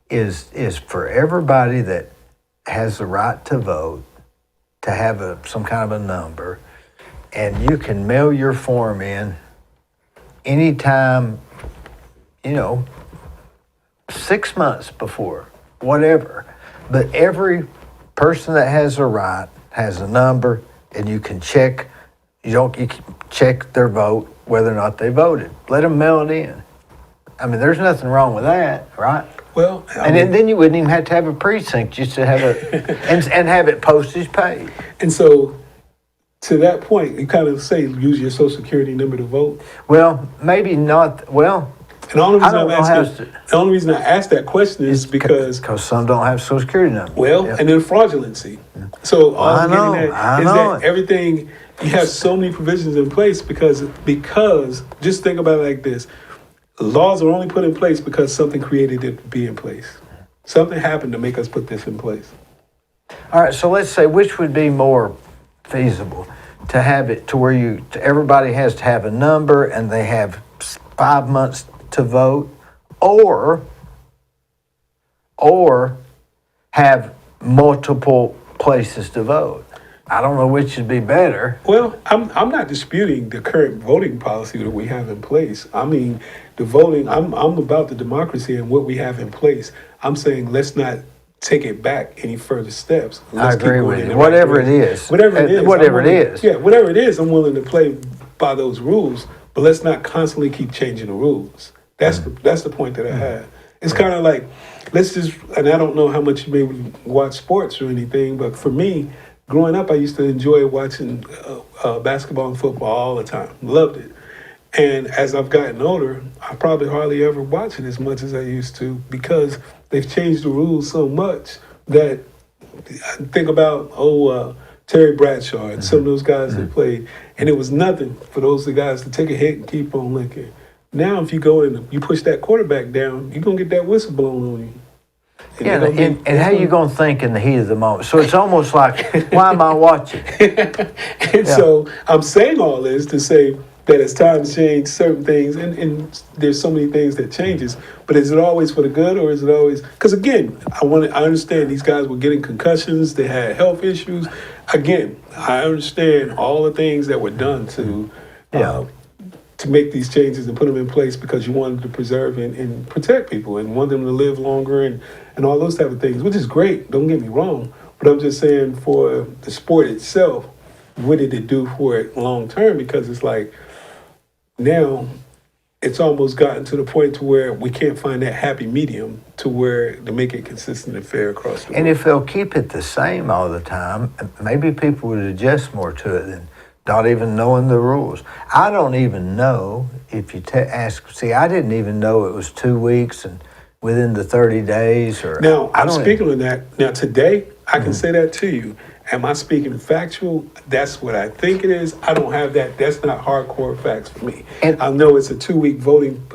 is for everybody that has the right to vote to have some kind of a number, and you can mail your form in anytime, 6 months before, whatever. But every person that has a right has a number, and you can check. You can check their vote, whether or not they voted. Let them mail it in. I mean, there's nothing wrong with that, right? Well, Then you wouldn't even have to have a precinct just to have and have it postage paid. And so, to that point, you kind of say use your social security number to vote. Well, maybe not. Well, And the only I reason don't I'm know how asking, the only reason I asked that question is because some don't have social security numbers. well, Yeah. and then fraudulency. So all I I'm know, getting I at is know that it. everything you have so many provisions in place because just think about it like this: laws are only put in place because something created it to be in place. Something happened to make us put this in place. All right, so let's say which would be more feasible to have it to where everybody has to have a number and they have 5 months to vote, or have multiple places to vote. I don't know which would be better. Well, I'm not disputing the current voting policy that we have in place. I mean, the voting. I'm about the democracy and what we have in place. I'm saying let's not take it back any further steps. I Let's keep agree going with in you. the right Whatever it direction. is. Whatever it is. Whatever I'm it willing- is. Yeah, whatever it is, I'm willing to play by those rules. But let's not constantly keep changing the rules. That's the point that I had. It's kind of like and I don't know how much you maybe watch sports or anything, but for me, growing up, I used to enjoy watching basketball and football all the time. Loved it. And as I've gotten older, I probably hardly ever watch it as much as I used to because they've changed the rules so much that I think about, Terry Bradshaw and some of those guys that played, and it was nothing for those guys to take a hit and keep on licking. Now, if you go and you push that quarterback down, you're going to get that whistle blown on you. Yeah, and how you going to think in the heat of the moment? So it's almost like, why am I watching? And so I'm saying all this to say that as times change, certain things, and there's so many things that changes, but is it always for the good or is it always, because again, I understand these guys were getting concussions, they had health issues. Again, I understand all the things that were done to make these changes and put them in place because you wanted to preserve and protect people and want them to live longer and all those type of things, which is great, don't get me wrong, but I'm just saying for the sport itself, what did it do for it long term? Because it's like, now it's almost gotten to the point to where we can't find that happy medium to make it consistent and fair across the board. And if they'll keep it the same all the time, maybe people would adjust more to it than not even knowing the rules. I don't even know if you ask. See, I didn't even know it was 2 weeks and within the 30 days. Or Now, I'm speaking on that. Now, today, I can say that to you. Am I speaking factual? That's what I think it is. I don't have that. That's not hardcore facts for me. And- I know it's a 2-week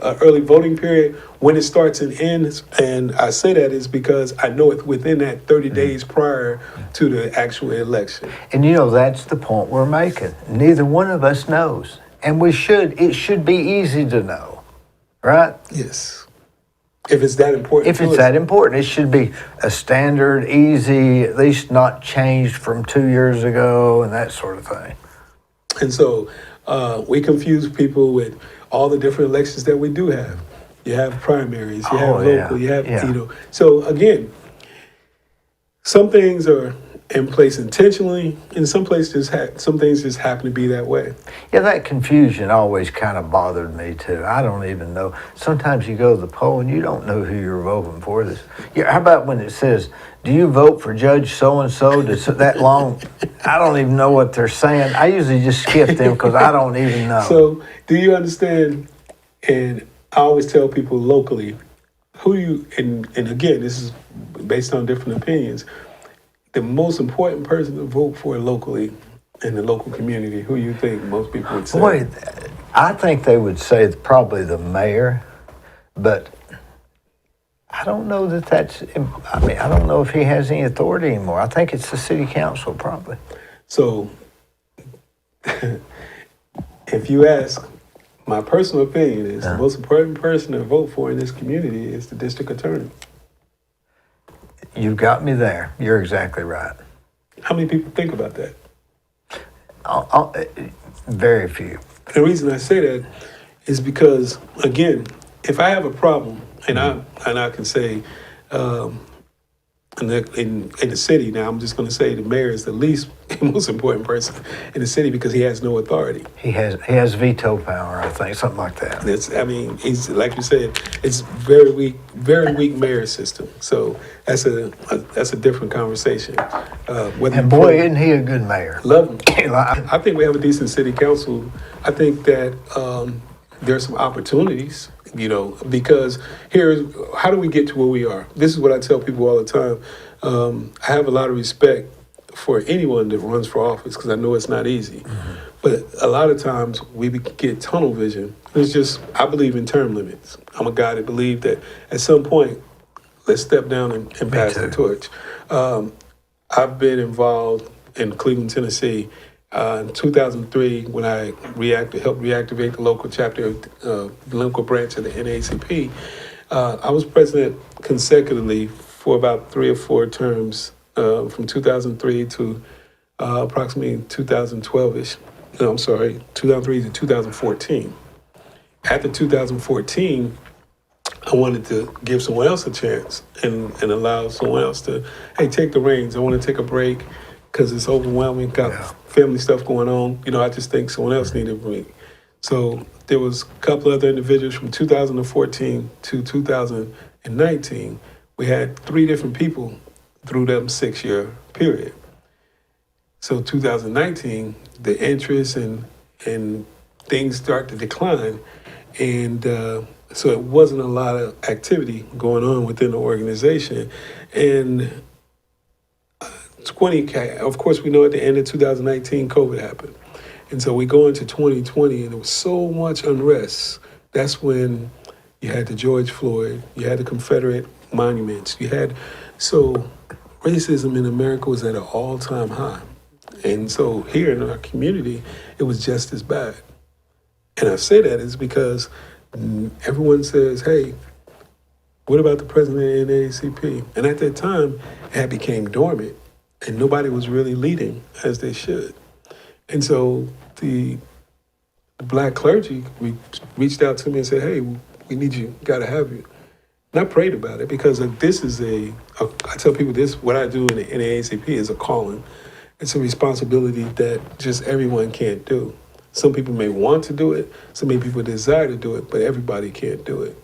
early voting period. When it starts and ends, and I say that is because I know it's within that 30 days prior to the actual election. And that's the point we're making. Neither one of us knows. And it should be easy to know, right? Yes. If it's that important. If it's that important, it should be a standard, easy, at least not changed from 2 years ago and that sort of thing. And so we confuse people with all the different elections that we do have. You have primaries, you have local, you have, So again, some things are in place intentionally, and some things just happen to be that way. Yeah, that confusion always kind of bothered me too. I don't even know. Sometimes you go to the poll and you don't know who you're voting for. How about when it says, "Do you vote for Judge so-and-so?" That long, I don't even know what they're saying. I usually just skip them because I don't even know. So, do you understand? And I always tell people locally, and again, this is based on different opinions. The most important person to vote for locally in the local community, who you think most people would say? Boy, I think they would say probably the mayor, but I don't know that's, I don't know if he has any authority anymore. I think it's the city council probably. So, if you ask, my personal opinion is the most important person to vote for in this community is the district attorney. You got me there. You're exactly right. How many people think about that? Very few. The reason I say that is because, again, if I have a problem, and I can say, in the city now, I'm just going to say the mayor is the least most important person in the city because he has no authority. He has veto power, I think, something like that. He's like you said, it's very weak mayor system. So that's a different conversation. And boy, isn't he a good mayor? Love him. I think we have a decent city council. I think that there's some opportunities, because how do we get to where we are? This is what I tell people all the time. I have a lot of respect for anyone that runs for office because I know it's not easy. Mm-hmm. But a lot of times we get tunnel vision. I believe in term limits. I'm a guy that believes that at some point, let's step down and pass the torch. I've been involved in Cleveland, Tennessee. In 2003, when I helped reactivate the local chapter, the local branch of the NAACP, I was president consecutively for about 3 or 4 terms, from 2003 to approximately 2012-ish. No, I'm sorry, 2003 to 2014. After 2014, I wanted to give someone else a chance and allow someone else to, hey, take the reins. I want to take a break because it's overwhelming. Got family stuff going on. I just think someone else needed a break. So there was a couple other individuals from 2014 to 2019. We had 3 different people through that 6-year period. So 2019, the interest and things start to decline. And so it wasn't a lot of activity going on within the organization. And of course, we know at the end of 2019, COVID happened. And so we go into 2020 and there was so much unrest. That's when you had the George Floyd, you had the Confederate monuments, so racism in America was at an all-time high. And so here in our community, it was just as bad. And I say that is because everyone says, hey, what about the president of the NAACP? And at that time, it had became dormant and nobody was really leading as they should. And so the black clergy reached out to me and said, hey, we need you, gotta have you. And I prayed about it because this is I tell people this, what I do in the NAACP is a calling. It's a responsibility that just everyone can't do. Some people may want to do it, some people desire to do it, but everybody can't do it.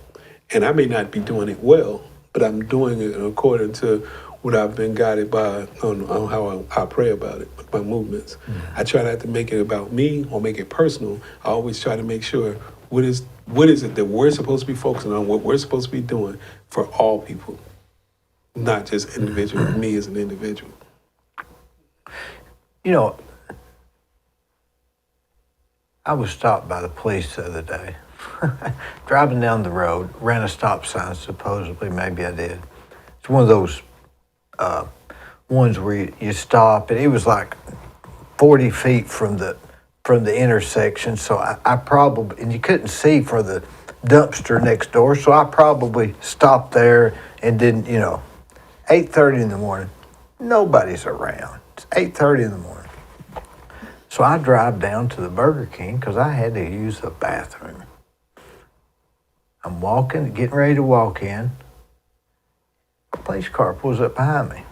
And I may not be doing it well, but I'm doing it according to what I've been guided by on how I pray about it, my movements. Mm-hmm. I try not to make it about me or make it personal. I always try to make sure what is it that we're supposed to be focusing on, what we're supposed to be doing for all people, not just individual, me as an individual. You know, I was stopped by the police the other day. Driving down the road, ran a stop sign, supposedly, maybe I did. It's one of those ones where you stop, and it was like 40 feet from the intersection, so I probably, and you couldn't see for the dumpster next door, so I probably stopped there and didn't, 8:30 in the morning, nobody's around. It's 8:30 in the morning. So I drive down to the Burger King because I had to use the bathroom. I'm walking, getting ready to walk in. A police car pulls up behind me.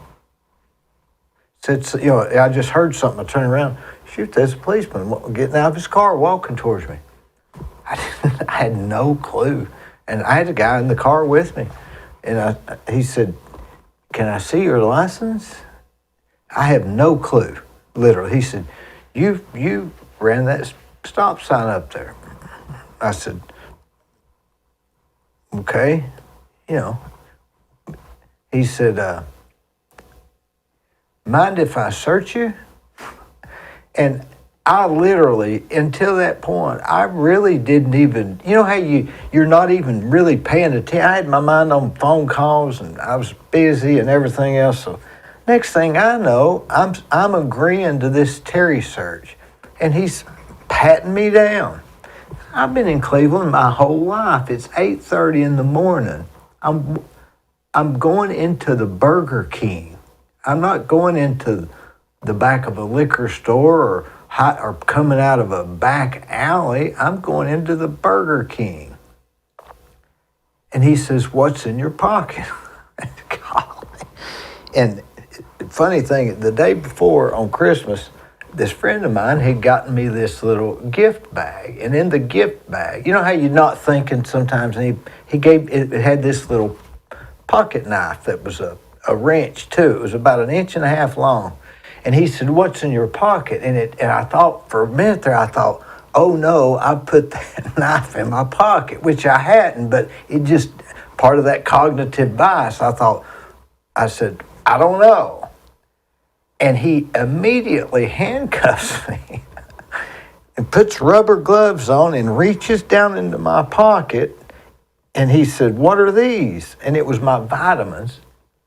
Said, I just heard something. I turned around. Shoot, there's a policeman getting out of his car, walking towards me. I had no clue. And I had a guy in the car with me. And he said, "Can I see your license?" I have no clue, literally. He said, You ran that stop sign up there. I said, "Okay." He said, "Mind if I search you?" And I literally, until that point, I really didn't even, how you're not even really paying attention. I had my mind on phone calls and I was busy and everything else. So next thing I know, I'm agreeing to this Terry search, and he's patting me down. I've been in Cleveland my whole life. It's 8:30 in the morning. I'm going into the Burger King. I'm not going into the back of a liquor store or coming out of a back alley. I'm going into the Burger King. And he says, "What's in your pocket?" And funny thing, the day before on Christmas, this friend of mine had gotten me this little gift bag. And in the gift bag, you know how you're not thinking sometimes, and it had this little pocket knife that was a wrench too. It was about 1.5 inches long. And he said, "What's in your pocket?" And I thought, for a minute there, I thought, oh no, I put that knife in my pocket, which I hadn't, but it just, part of that cognitive bias, I said, "I don't know." And he immediately handcuffs me and puts rubber gloves on and reaches down into my pocket. And he said, "What are these?" And it was my vitamins.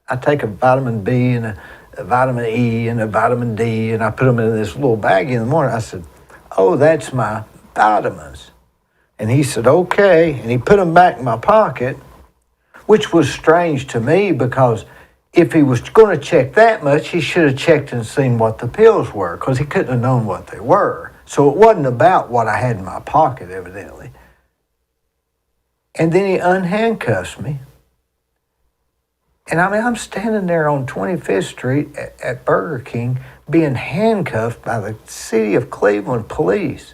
I take a vitamin B and a vitamin E and a vitamin D, and I put them in this little baggie in the morning. I said, "Oh, that's my vitamins." And he said, "Okay." And he put them back in my pocket, which was strange to me because if he was going to check that much, he should have checked and seen what the pills were, because he couldn't have known what they were. So it wasn't about what I had in my pocket, evidently. And then he unhandcuffs me. And I'm standing there on 25th Street at Burger King being handcuffed by the city of Cleveland police.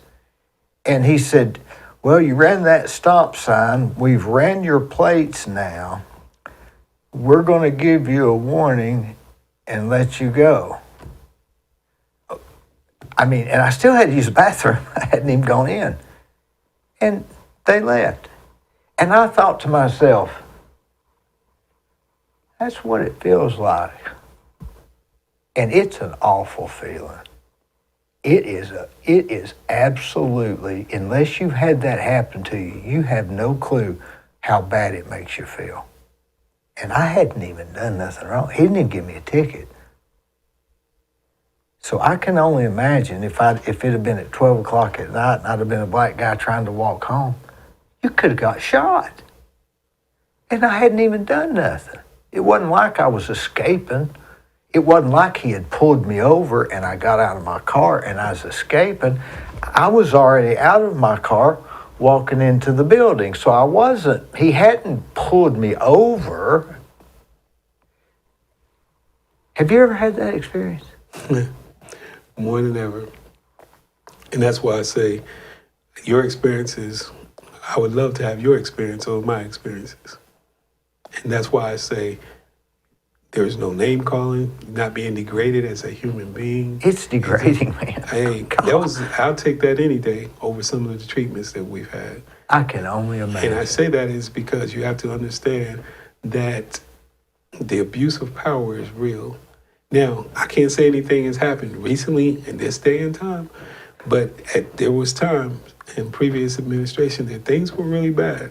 And he said, "Well, you ran that stop sign. We've ran your plates now. We're going to give you a warning and let you go." And I still had to use the bathroom. I hadn't even gone in. And they left. And I thought to myself, that's what it feels like. And it's an awful feeling. It is absolutely, unless you've had that happen to you, you have no clue how bad it makes you feel. And I hadn't even done nothing wrong. He didn't even give me a ticket. So I can only imagine if it had been at 12 o'clock at night and I'd have been a black guy trying to walk home, you could have got shot. And I hadn't even done nothing. It wasn't like I was escaping. It wasn't like he had pulled me over and I got out of my car and I was escaping. I was already out of my car walking into the building. So he hadn't pulled me over. Have you ever had that experience? More than ever. And that's why I say your experiences, I would love to have your experience over my experiences. And that's why I say there's no name calling, not being degraded as a human being. It's degrading, man. Hey, I'll take that any day over some of the treatments that we've had. I can only imagine. And I say that is because you have to understand that the abuse of power is real. Now, I can't say anything has happened recently in this day and time, but there was time in previous administration that things were really bad.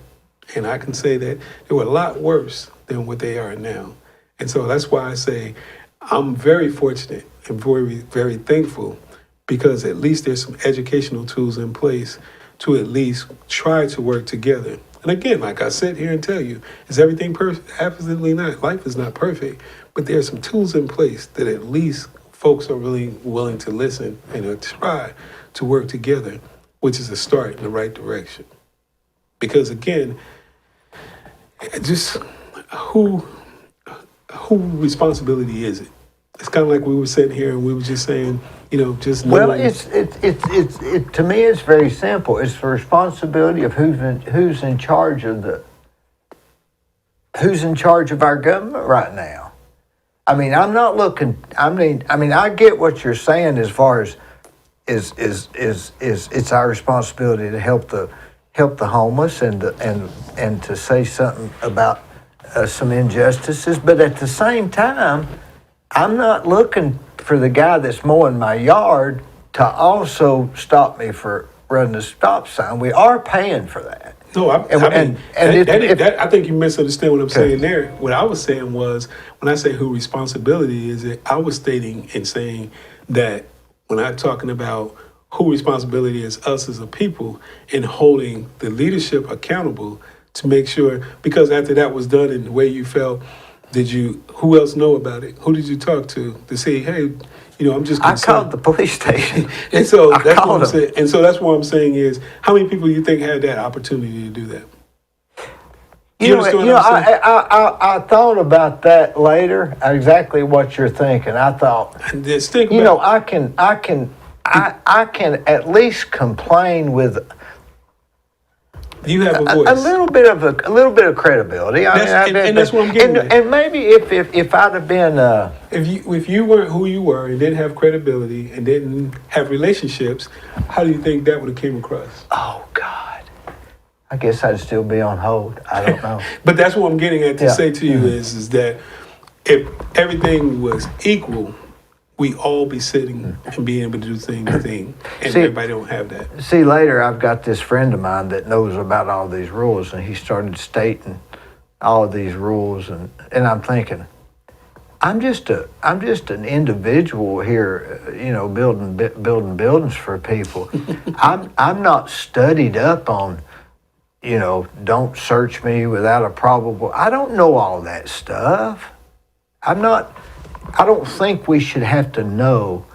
And I can say that they were a lot worse than what they are now. And so that's why I say I'm very fortunate and very, very thankful, because at least there's some educational tools in place to at least try to work together. And again, like I sit here and tell you, is everything perfect? Absolutely not. Life is not perfect, but there are some tools in place that at least folks are really willing to listen and to try to work together, which is a start in the right direction. Because again, just who responsibility is it? It's kind of like we were sitting here and we were just saying, just Well, knowing. it's to me it's very simple. It's the responsibility of who's in charge of our government right now. I mean, I'm not looking. I mean, I get what you're saying as far as is it's our responsibility to help the homeless and to say something about some injustices, but at the same time, I'm not looking for the guy that's mowing my yard to also stop me for running a stop sign. We are paying for that. No, I think you misunderstand what I'm saying there. What I was saying was, when I say who responsibility is it, I was stating and saying that when I'm talking about who responsibility is us as a people in holding the leadership accountable to make sure, because after that was done and the way you felt, who else know about it? Who did you talk to say, hey, I'm just concerned. I called the police station. And so that's what I'm saying. And so that's what I'm saying is, how many people you think had that opportunity to do that? I thought about that later. Exactly what you're thinking. I thought, just think about I can at least complain with. You have a voice. A little bit of credibility. And that's what I'm getting at. And maybe if I'd have been if you weren't who you were and didn't have credibility and didn't have relationships, how do you think that would have came across? Oh God, I guess I'd still be on hold. I don't know. But that's what I'm getting at to say to you is that if everything was equal, we all be sitting and being able to do the same thing, and everybody don't have that. See, later I've got this friend of mine that knows about all these rules, and he started stating all of these rules, and I'm thinking, I'm just an individual here, building buildings for people. I'm not studied up on, don't search me without a probable. I don't know all that stuff. I don't think we should have to know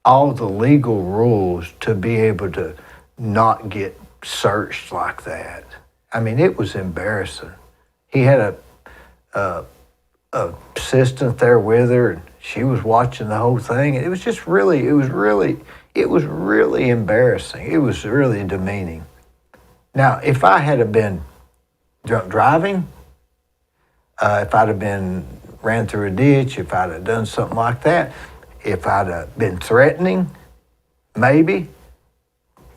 all the legal rules to be able to not get searched like that. I mean, it was embarrassing. He had a assistant there with her, and she was watching the whole thing. It was really embarrassing. It was really demeaning. Now, if I had been drunk driving, if I'd have been ran through a ditch, if I'd have done something like that, if I'd have been threatening, maybe,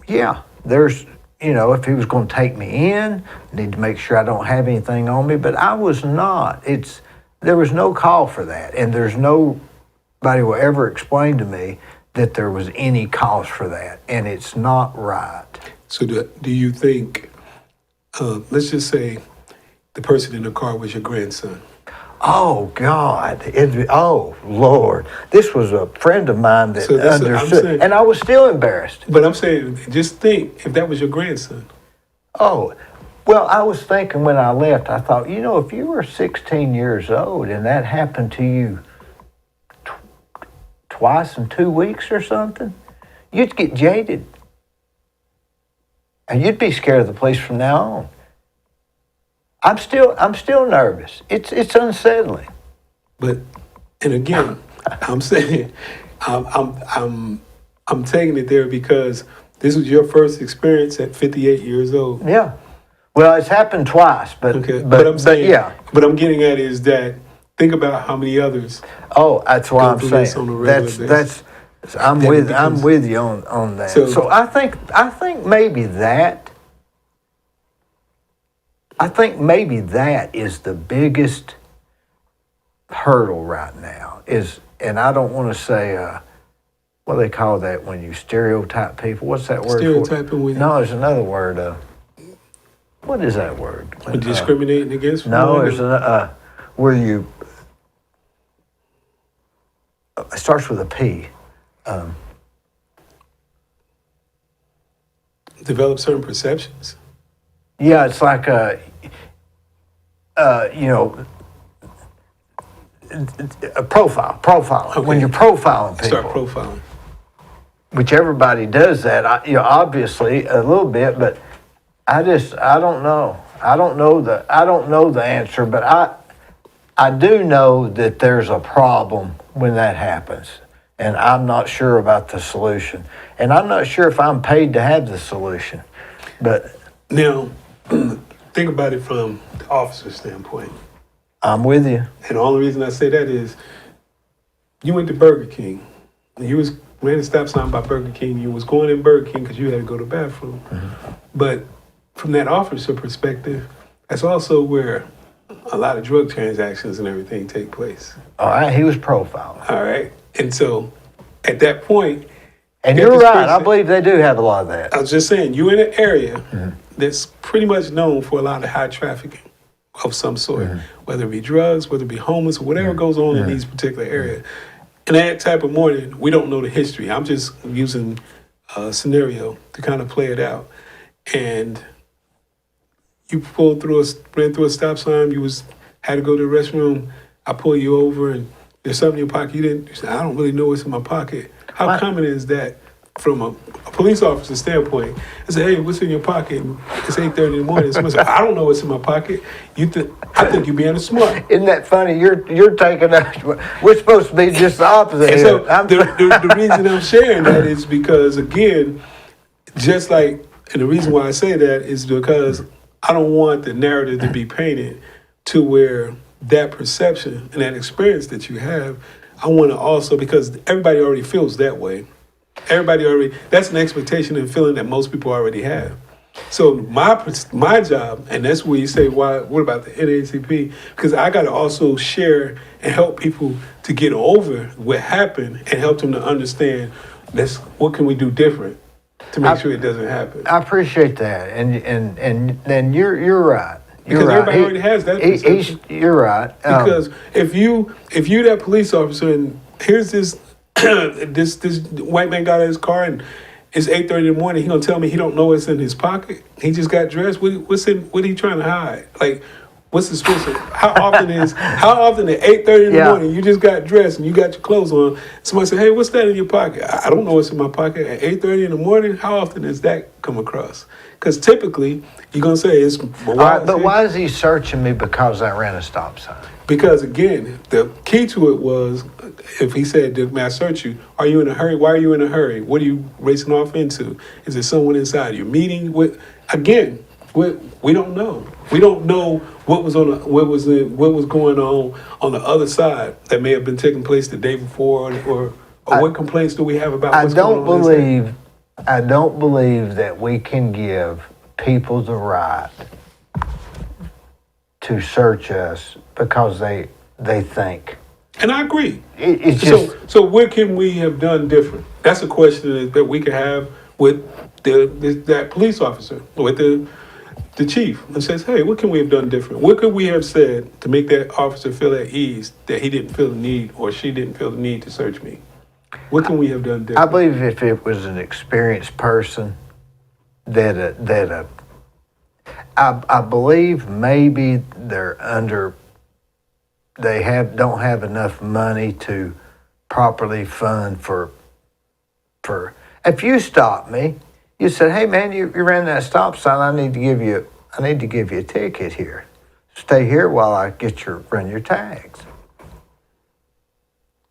yeah, there's, if he was going to take me in, I need to make sure I don't have anything on me, but I was not. There was no call for that, and there's nobody will ever explain to me that there was any cause for that, and it's not right. So do you think, let's just say the person in the car was your grandson? Oh, God. Oh, Lord. This was a friend of mine that understood. And I was still embarrassed. But I'm saying, just think, if that was your grandson. Oh, well, I was thinking when I left, I thought, if you were 16 years old and that happened to you twice in 2 weeks or something, you'd get jaded. And you'd be scared of the police from now on. I'm still nervous. It's unsettling. And again, I'm saying, I'm taking it there because this was your first experience at 58 years old. Yeah. Well, it's happened twice, but okay. But I'm saying, yeah. What I'm getting at is that think about how many others. Oh, that's what I'm saying. On a regular basis. I'm with you on that. So I think maybe that. I think maybe that is the biggest hurdle right now is, and I don't want to say, what do they call that when you stereotype people? What's that word? Stereotyping with No, there's another word. What is that word? discriminating against. No, there's where you. It starts with a P. Develop certain perceptions. Yeah, it's like you know, a profile. Okay. When you're profiling people. Start profiling. Which everybody does that, obviously a little bit, but I don't know. I don't know the answer, but I do know that there's a problem when that happens, and I'm not sure about the solution, and I'm not sure if I'm paid to have the solution, but Now, think about it from the officer's standpoint. I'm with you. And the only reason I say that is you went to Burger King. And you ran a stop sign by Burger King. You was going in Burger King because you had to go to the bathroom. Mm-hmm. But from that officer perspective, that's also where a lot of drug transactions and everything take place. All right, he was profiling. All right. And so at that point, And you got you're this right. I person- believe they do have a lot of that. I was just saying, you're in an area that's pretty much known for a lot of high trafficking of some sort, whether it be drugs, whether it be homeless, or whatever goes on in these particular areas. And that type of morning, we don't know the history. I'm just using a scenario to kind of play it out. And you ran through a stop sign, had to go to the restroom, I pull you over and there's something in your pocket. You said, I don't really know what's in my pocket. How common is that from a police officer's standpoint? I say, hey, what's in your pocket? It's 8:30 in the morning. Someone said, I don't know what's in my pocket. I think you're being smart. Isn't that funny? You're taking us. We're supposed to be just the opposite. And so here. the reason I'm sharing that is because, again, just like, and the reason why I say that is because I don't want the narrative to be painted to where that perception and that experience that you have, I want to also, because everybody already feels that way. That's an expectation and feeling that most people already have. So my job, and that's where you say, what about the NAACP? Because I got to also share and help people to get over what happened and help them to understand what can we do different to make sure it doesn't happen. I appreciate that, and then you're right. You're Because right. everybody already has that perception. You're right. Because if you that police officer and here's this this white man got out of his car and it's 8:30 in the morning, he gonna tell me he don't know what's in his pocket. He just got dressed. What he trying to hide? Like, what's the suspicion? How often at 8:30 in the morning you just got dressed and you got your clothes on? Somebody say, hey, what's that in your pocket? I don't know what's in my pocket at 8:30 in the morning. How often does that come across? Because typically you're gonna say it's. Why is he searching me because I ran a stop sign? Because again, the key to it was, if he said, may I search you? Are you in a hurry? Why are you in a hurry? What are you racing off into? Is there someone inside your meeting? Again, we don't know. We don't know what was going on the other side that may have been taking place the day before, or what complaints do we have about what's going on? I don't believe that we can give people the right to search us because they think. And I agree. It's just So what can we have done different? That's a question that we can have with that police officer, with the chief, and says, hey, what can we have done different? What could we have said to make that officer feel at ease that he didn't feel the need or she didn't feel the need to search me? What can we have done different? I believe if it was an experienced person, I believe maybe don't have enough money to properly fund for. If you stop me, you said, hey man, you ran that stop sign. I need to give you a ticket here. Stay here while I run your tags.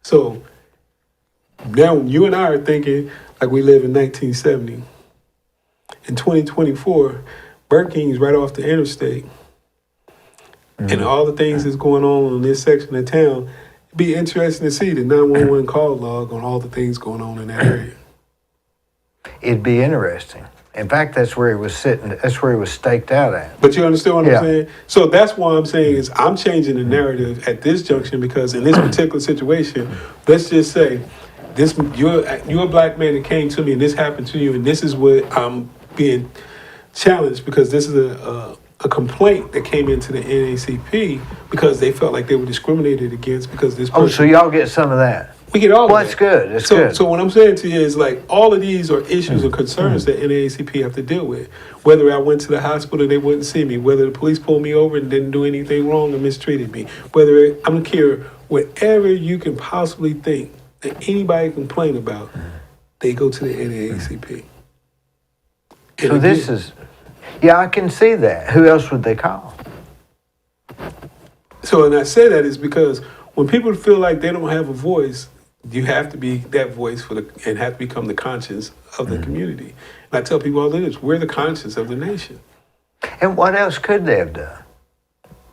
So now you and I are thinking like we live in 1970. In 2024, Burger King's right off the interstate. And all the things that's going on in this section of town, it'd be interesting to see the 911 call log on all the things going on in that area. It'd be interesting. In fact, that's where he was sitting. That's where he was staked out at. But you understand what Yeah. I'm saying? So that's why I'm saying is I'm changing the narrative at this junction because in this particular situation, let's just say this you're a black man that came to me and this happened to you and this is what I'm being challenged because this is a complaint that came into the NAACP because they felt like they were discriminated against because this person. Oh, so y'all get some of that. We get all of Well, that. that's good. That's so, good. So what I'm saying to you is like all of these are issues or concerns that NAACP have to deal with. Whether I went to the hospital and they wouldn't see me, whether the police pulled me over and didn't do anything wrong or mistreated me, whether I don't care, whatever you can possibly think that anybody complain about, they go to the NAACP. So this is, yeah, I can see that. Who else would they call? So, and I say that is because when people feel like they don't have a voice, you have to be that voice and have to become the conscience of the community. And I tell people all this: we're the conscience of the nation. And what else could they have done?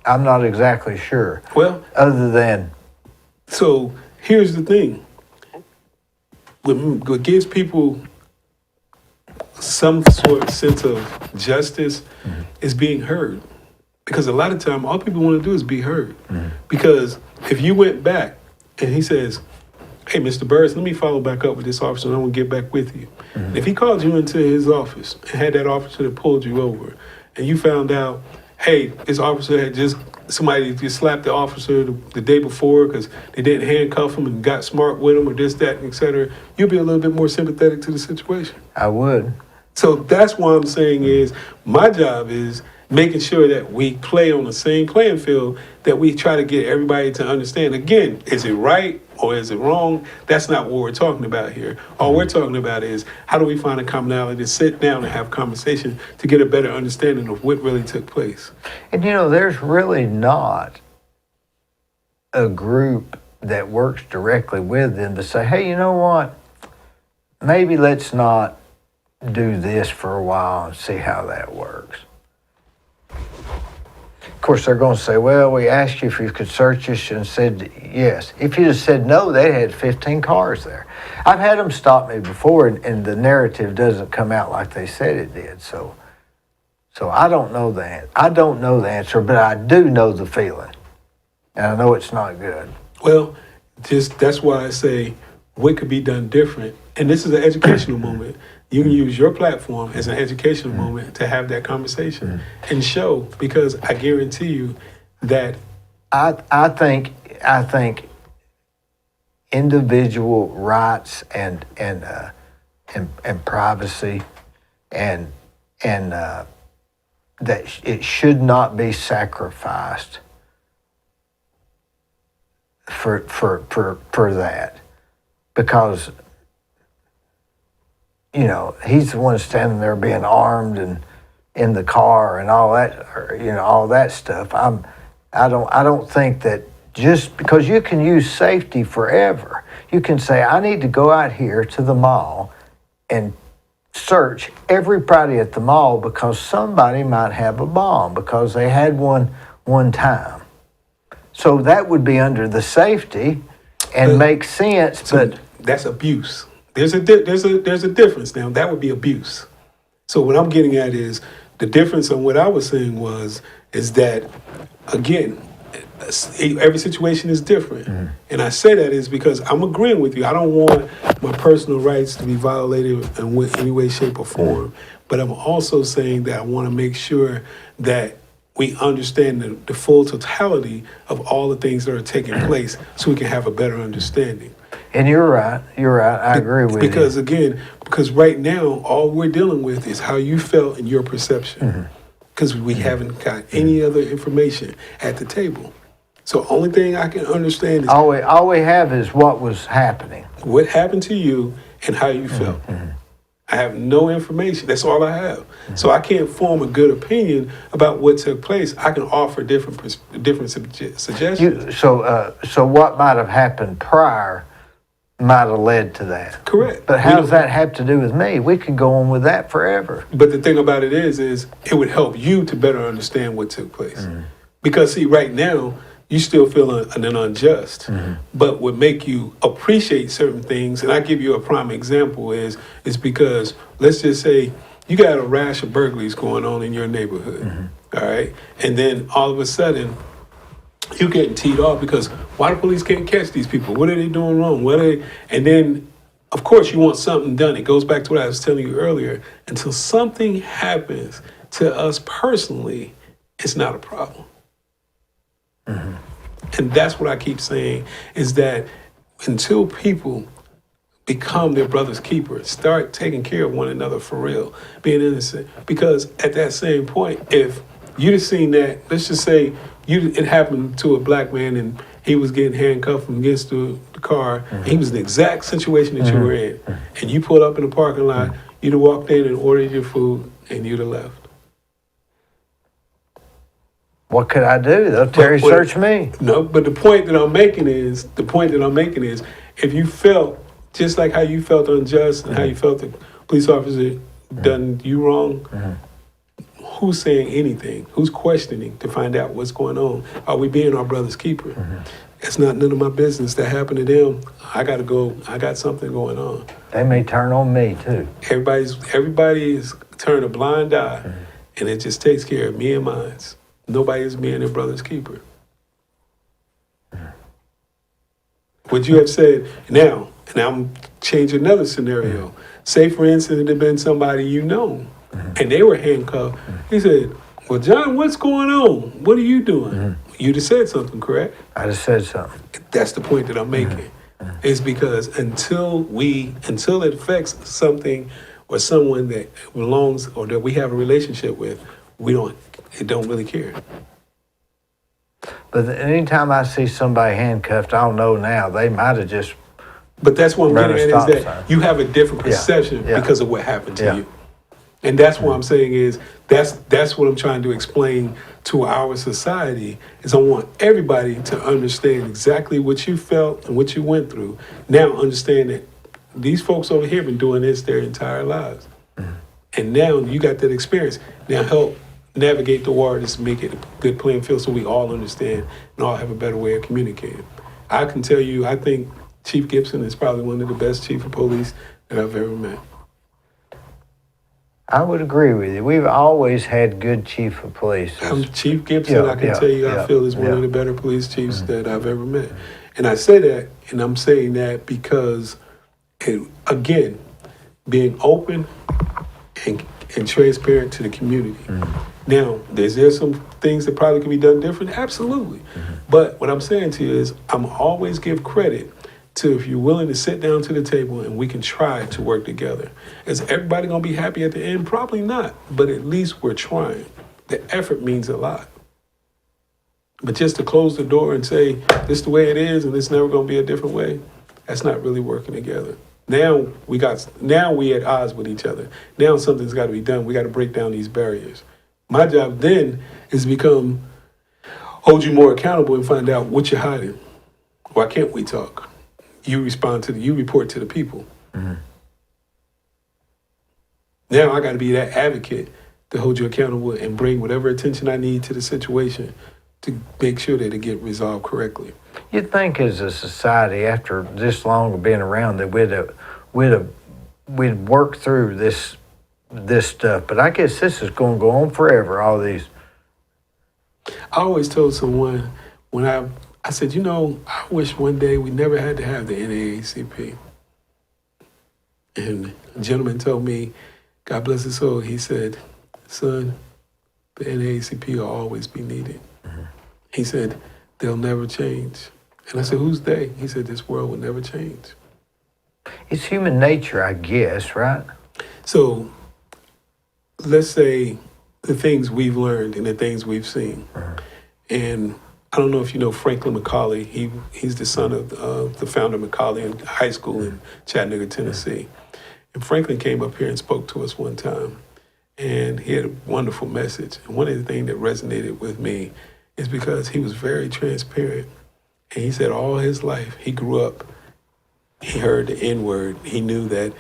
I'm not exactly sure. Well, other than. So here's the thing: what gives people some sort of sense of justice is being heard. Because a lot of time, all people want to do is be heard. Because if you went back and he says, hey, Mr. Burris, let me follow back up with this officer and I want to get back with you. If he called you into his office and had that officer that pulled you over and you found out, hey, this officer had somebody just slapped the officer the day before because they didn't handcuff him and got smart with him or this, that, et cetera, you'd be a little bit more sympathetic to the situation. I would. So that's what I'm saying is my job is making sure that we play on the same playing field, that we try to get everybody to understand. Again, is it right or is it wrong? That's not what we're talking about here. All we're talking about is how do we find a commonality to sit down and have conversation to get a better understanding of what really took place. And you know, there's really not a group that works directly with them to say, hey, you know what? Maybe let's not do this for a while and see how that works. Of course, they're going to say, well, we asked you if you could search us and said yes. If you just said no, they had 15 cars there. I've had them stop me before, and the narrative doesn't come out like they said it did. So I don't know that. I don't know the answer, but I do know the feeling, and I know it's not good. Well, that's why I say what could be done different. And this is an educational moment. You can use your platform as an educational moment to have that conversation and show, because I guarantee you that I think individual rights and privacy and that it should not be sacrificed for that, because you know, he's the one standing there being armed and in the car and all that, or, you know, all that stuff. I don't think that just because you can use safety forever, you can say, I need to go out here to the mall and search everybody at the mall because somebody might have a bomb because they had one time. So that would be under the safety and make sense, but that's abuse. There's a difference now. That would be abuse. So what I'm getting at is the difference on what I was saying is that, again, every situation is different. And I say that is because I'm agreeing with you. I don't want my personal rights to be violated in any way, shape, or form. But I'm also saying that I want to make sure that we understand the full totality of all the things that are taking place so we can have a better understanding. And you're right. I agree with you. Because right now, all we're dealing with is how you felt and your perception. Because we haven't got any other information at the table. So only thing I can understand is all we have is what was happening. What happened to you and how you felt. I have no information. That's all I have. So I can't form a good opinion about what took place. I can offer different suggestions. So what might have happened prior might have led to that. Correct. But how does that have to do with me? We could go on with that forever. But the thing about it is it would help you to better understand what took place. Because see, right now, you still feel unjust. But what make you appreciate certain things, and I give you a prime example is because let's just say you got a rash of burglaries going on in your neighborhood, all right? And then all of a sudden, you're getting teed off because why the police can't catch these people? What are they doing wrong? And then, of course, you want something done. It goes back to what I was telling you earlier. Until something happens to us personally, it's not a problem. And that's what I keep saying, is that until people become their brother's keeper, start taking care of one another for real, being innocent. Because at that same point, if you'd have seen that, let's just say it happened to a black man and he was getting handcuffed from against the car, and he was in the exact situation that you were in, and you pulled up in the parking lot, you'd have walked in and ordered your food, and you'd have left. What could I do? They'll Terry search me. No, but the point that I'm making is, if you felt just like how you felt unjust and how you felt the police officer done you wrong, who's saying anything? Who's questioning to find out what's going on? Are we being our brother's keeper? It's not none of my business. That happened to them. I got to go. I got something going on. They may turn on me too. Everybody is turned a blind eye, and it just takes care of me and mine. Nobody is being their brother's keeper. What you have said now, and I'm changing another scenario. Say, for instance, it had been somebody you know, and they were handcuffed. He said, well, John, what's going on? What are you doing? You'd have said something, correct? I'd have said something. That's the point that I'm making. Is because until it affects something or someone that belongs or that we have a relationship with, it don't really care. But anytime I see somebody handcuffed, I'll know now they might have just. But that's what I'm Run a getting at, stop is that sign. you have a different perception because of what happened to you. And that's what I'm saying is that's what I'm trying to explain to our society, is I want everybody to understand exactly what you felt and what you went through. Now understand that these folks over here been doing this their entire lives. And now you got that experience. Now help navigate the waters, make it a good playing field so we all understand and all have a better way of communicating. I can tell you, I think Chief Gibson is probably one of the best chief of police that I've ever met. I would agree with you. We've always had good chief of police. Chief Gibson, I can tell you, I feel is one of the better police chiefs that I've ever met. And I say that, and I'm saying that because, again, being open and transparent to the community. Now, is there some things that probably can be done different? Absolutely. But what I'm saying to you is I'm always give credit to if you're willing to sit down to the table and we can try to work together. Is everybody going to be happy at the end? Probably not. But at least we're trying. The effort means a lot. But just to close the door and say, this is the way it is and it's never going to be a different way, that's not really working together. Now we at odds with each other. Now something's got to be done. We got to break down these barriers. My job then is hold you more accountable and find out what you're hiding. Why can't we talk? You report to the people. Now I got to be that advocate to hold you accountable and bring whatever attention I need to the situation to make sure that it get resolved correctly. You'd think as a society, after this long of being around, that we'd work through this stuff. But I guess this is going to go on forever, all these. I always told someone when I said, I wish one day we never had to have the NAACP. And a gentleman told me, God bless his soul, he said, son, the NAACP will always be needed. He said, they'll never change. And I said, who's they? He said, this world will never change. It's human nature, I guess, right? So let's say the things we've learned and the things we've seen. And I don't know if you know Franklin McCauley. He's the son of the founder of McCauley High School in Chattanooga, Tennessee. And Franklin came up here and spoke to us one time. And he had a wonderful message. And one of the things that resonated with me is because he was very transparent. And he said all his life, he grew up, he heard the N-word. He knew that,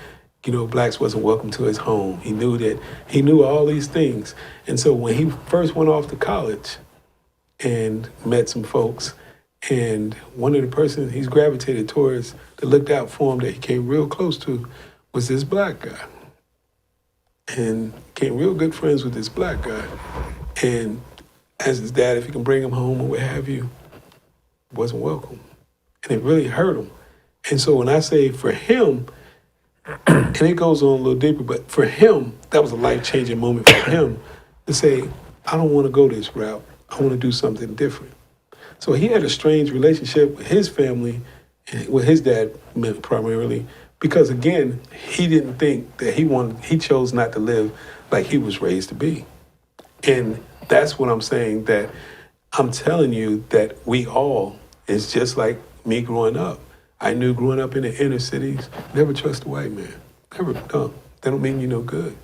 blacks wasn't welcome to his home. He knew all these things. And so when he first went off to college and met some folks, and one of the persons he's gravitated towards that looked out for him that he came real close to was this black guy. and became real good friends with this black guy. And as his dad, if he can bring him home or what have you, wasn't welcome. And it really hurt him. And so when I say for him, and it goes on a little deeper, but for him, that was a life-changing moment for him to say, I don't want to go this route. I want to do something different. So he had a strange relationship with his family, with his dad primarily, because again, he didn't think that he chose not to live like he was raised to be. And that's what I'm saying, that I'm telling you that we all, is just like me growing up. I knew growing up in the inner cities, never trust a white man. Never, no. That don't mean you're no good.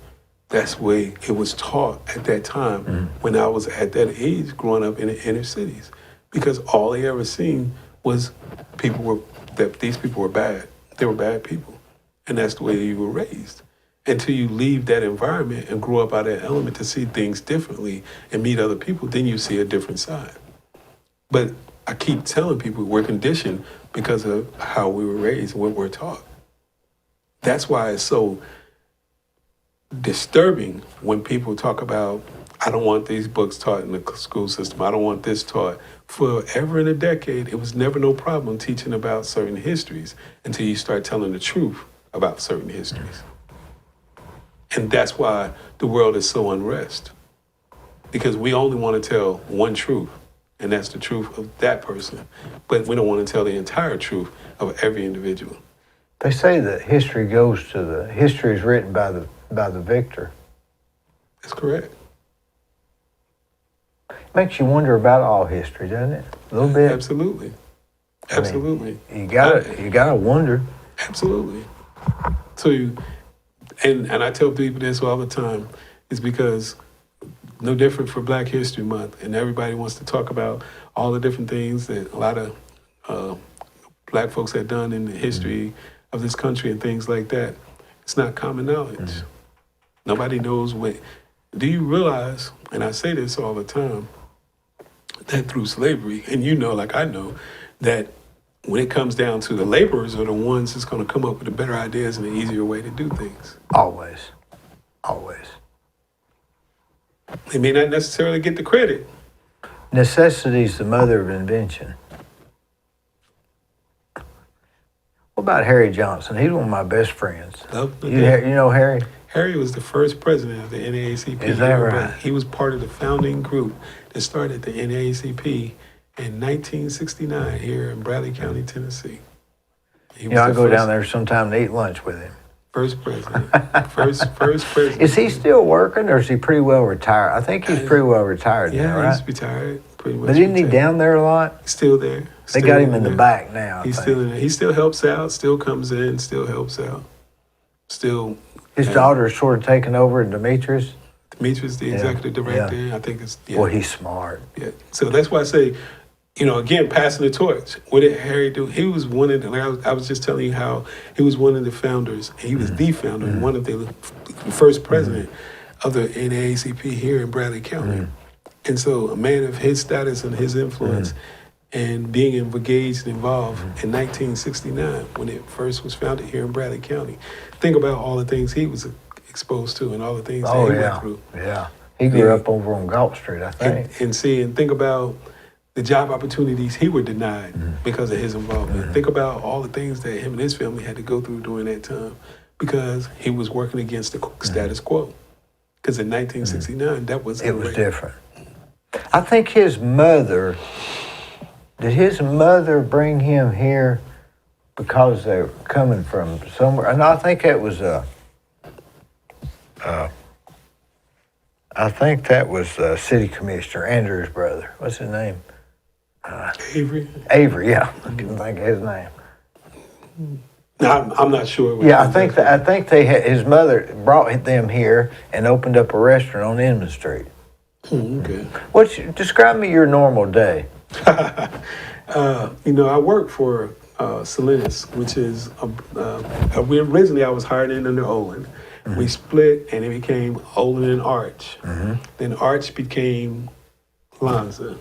That's the way it was taught at that time when I was at that age growing up in the inner cities. Because all they ever seen was that these people were bad. They were bad people. And that's the way you were raised. Until you leave that environment and grow up out of that element to see things differently and meet other people, then you see a different side. But I keep telling people we're conditioned because of how we were raised and what we're taught. That's why it's so disturbing when people talk about, I don't want these books taught in the school system. I don't want this taught. Forever in a decade, it was never no problem teaching about certain histories until you start telling the truth about certain histories. And that's why the world is so unrest. Because we only want to tell one truth, and that's the truth of that person. But we don't want to tell the entire truth of every individual. They say that history is written by the victor. That's correct. Makes you wonder about all history, doesn't it? A little bit. Absolutely. Absolutely. I mean, you gotta wonder. Absolutely. So, and I tell people this all the time, is because no different for Black History Month, and everybody wants to talk about all the different things that a lot of Black folks have done in the history of this country and things like that. It's not common knowledge. Nobody knows what. Do you realize, and I say this all the time, that through slavery, and you know, like I know, that when it comes down to the laborers are the ones that's going to come up with the better ideas and the easier way to do things. Always. They may not necessarily get the credit. Necessity's the mother of invention. What about Harry Johnson? He's one of my best friends. You know Harry? Harry was the first president of the NAACP. Is that right? He was part of the founding group that started the NAACP in 1969 here in Bradley County, Tennessee. I go down there sometime to eat lunch with him. First president. First president. Is he still working, or is he pretty well retired? I think he's pretty well retired now, right? Yeah, he's retired, pretty much. But isn't he down there a lot? He's still there. They got him in the back now. He's still in there. He still helps out, still comes in, still helps out. Still. His daughter is sort of taking over, Demetrius. Demetrius, the executive director. Yeah. I think it's. Yeah. Well, he's smart. Yeah. So that's why I say, again, passing the torch. What did Harry do? He was one of the, I was just telling you how he was one of the founders. And he was the founder, one of the first president of the NAACP here in Bradley County. And so a man of his status and his influence and being engaged and involved in 1969 when it first was founded here in Bradley County. Think about all the things he was exposed to and all the things that he went through. Yeah. He grew up over on Galt Street, I think. And think about the job opportunities he were denied because of his involvement. Think about all the things that him and his family had to go through during that time because he was working against the status quo. Because in 1969, that wasn't It was different. I think did his mother bring him here because they're coming from somewhere? And I think that was City Commissioner Andrew's brother. What's his name? Avery? Avery, yeah. I couldn't think of his name. No, I'm not sure. Yeah, I think his mother brought them here and opened up a restaurant on Inman Street. Okay. Describe me your normal day. I work for Salinas, which is originally I was hired in under Olin. We split and it became Olin and Arch. Then Arch became Lanza.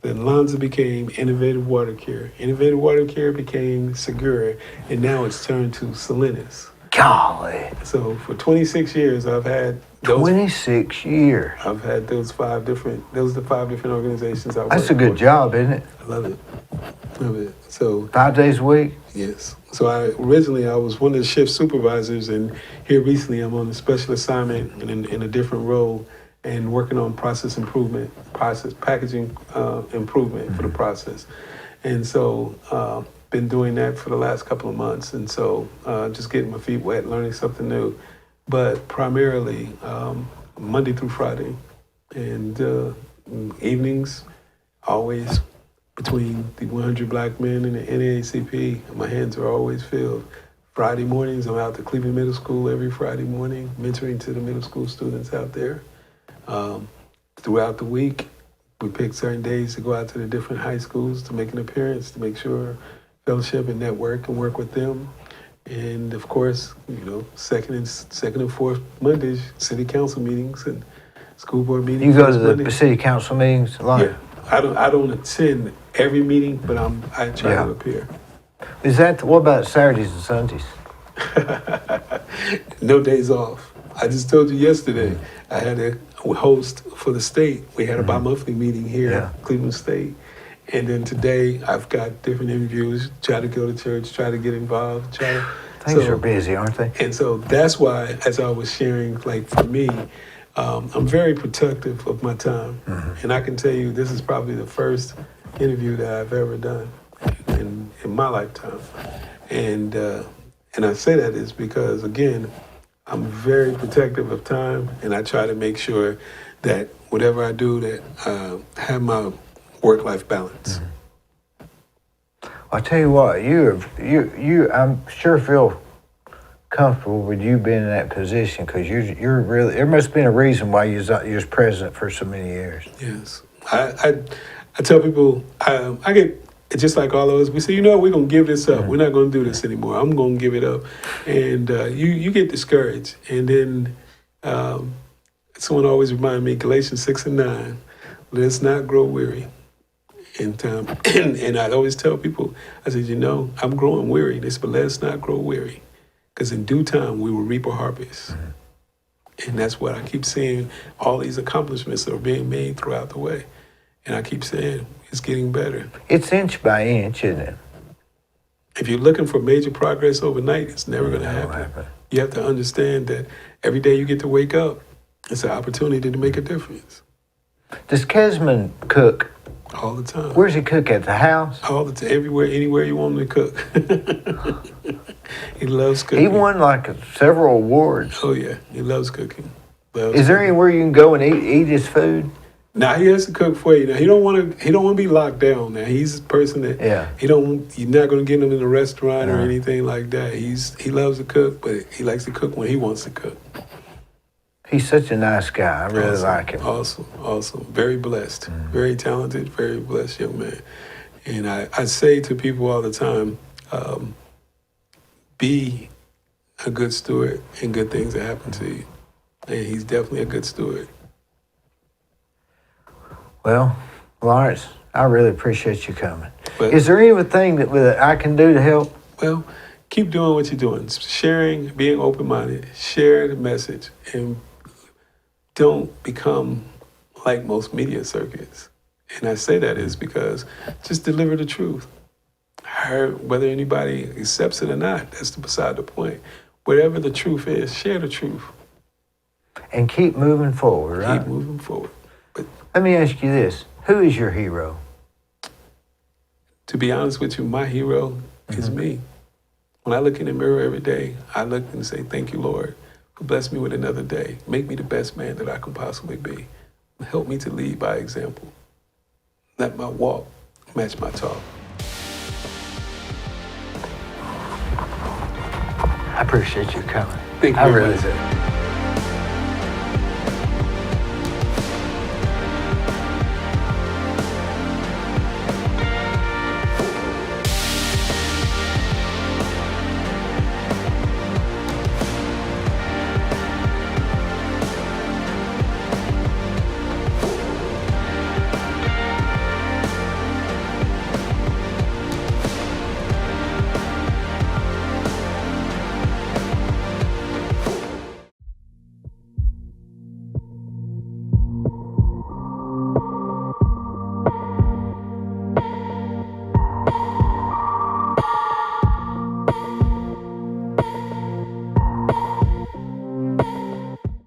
Then Lanza became Innovative Water Care. Innovative Water Care became Segura, and now it's turned to Salinas. Golly. So for 26 years, I've had those. 26 years. I've had those the 5 different organizations I worked for. That's a good job, isn't it? I love it. Love it. So 5 days a week? yes. So I was one of the shift supervisors, and here recently I'm on a special assignment in a different role and working on process improvement, packaging improvement for the process. And so been doing that for the last couple of months. And so just getting my feet wet, learning something new. But primarily Monday through Friday, and evenings, always between the 100 Black men and the NAACP. My hands are always filled. Friday mornings, I'm out to Cleveland Middle School every Friday morning, mentoring to the middle school students out there. Throughout the week, we pick certain days to go out to the different high schools to make an appearance, to make sure fellowship and network and work with them. And of course, second and fourth Mondays, city council meetings and school board meetings. You go to the Mondays. city council meetings a lot? Yeah, I don't attend every meeting, but I try to appear. What about Saturdays and Sundays? No days off. I just told you yesterday, I had a host for the state. We had a bi-monthly meeting here at Cleveland State. And then today, I've got different interviews, try to go to church, try to get involved. Things are busy, aren't they? And so that's why, as I was sharing, like for me, I'm very protective of my time. And I can tell you, this is probably the first interview that I've ever done in my lifetime. And I say that is because, again, I'm very protective of time, and I try to make sure that whatever I do, that I have my work-life balance. I'll tell you what, you I'm sure feel comfortable with you being in that position, because you're really, there must have been a reason why you was president for so many years. Yes. I tell people, I get, it's just like all of us, we say, we're going to give this up. We're not going to do this anymore. I'm going to give it up. And you get discouraged. And then someone always remind me, Galatians 6:9, let's not grow weary in time. And I always tell people, I said, I'm growing weary. They said, but let's not grow weary, because in due time we will reap a harvest. And that's what I keep seeing, all these accomplishments that are being made throughout the way. And I keep saying, it's getting better. It's inch by inch, isn't it? If you're looking for major progress overnight, it's never going to happen. You have to understand that every day you get to wake up, it's an opportunity to make a difference. Does Kesman cook? All the time. Where's he cook, at the house? All the time, everywhere, anywhere you want him to cook. He loves cooking. He won several awards. Oh yeah, he loves cooking. Is there anywhere you can go and eat his food? Now he has to cook for you. Now he don't want to be locked down. Now he's a person that you're not going to get him in a restaurant or anything like that. He loves to cook, but he likes to cook when he wants to cook. He's such a nice guy. I really like him. Awesome. Very blessed. Very talented, very blessed young man. And I say to people all the time, be a good steward and good things that happen to you. And he's definitely a good steward. Well, Lawrence, I really appreciate you coming. But, is there anything that I can do to help? Well, keep doing what you're doing. Sharing, being open-minded, share the message, and don't become like most media circuits. And I say that is because just deliver the truth. Whether anybody accepts it or not, that's beside the point. Whatever the truth is, share the truth. And keep moving forward, right? Keep moving forward. But let me ask you this. Who is your hero? To be honest with you, my hero is me. When I look in the mirror every day, I look and say, thank you, Lord, for blessing me with another day. Make me the best man that I can possibly be. Help me to lead by example. Let my walk match my talk. I appreciate you coming. Thank you I very really much. do.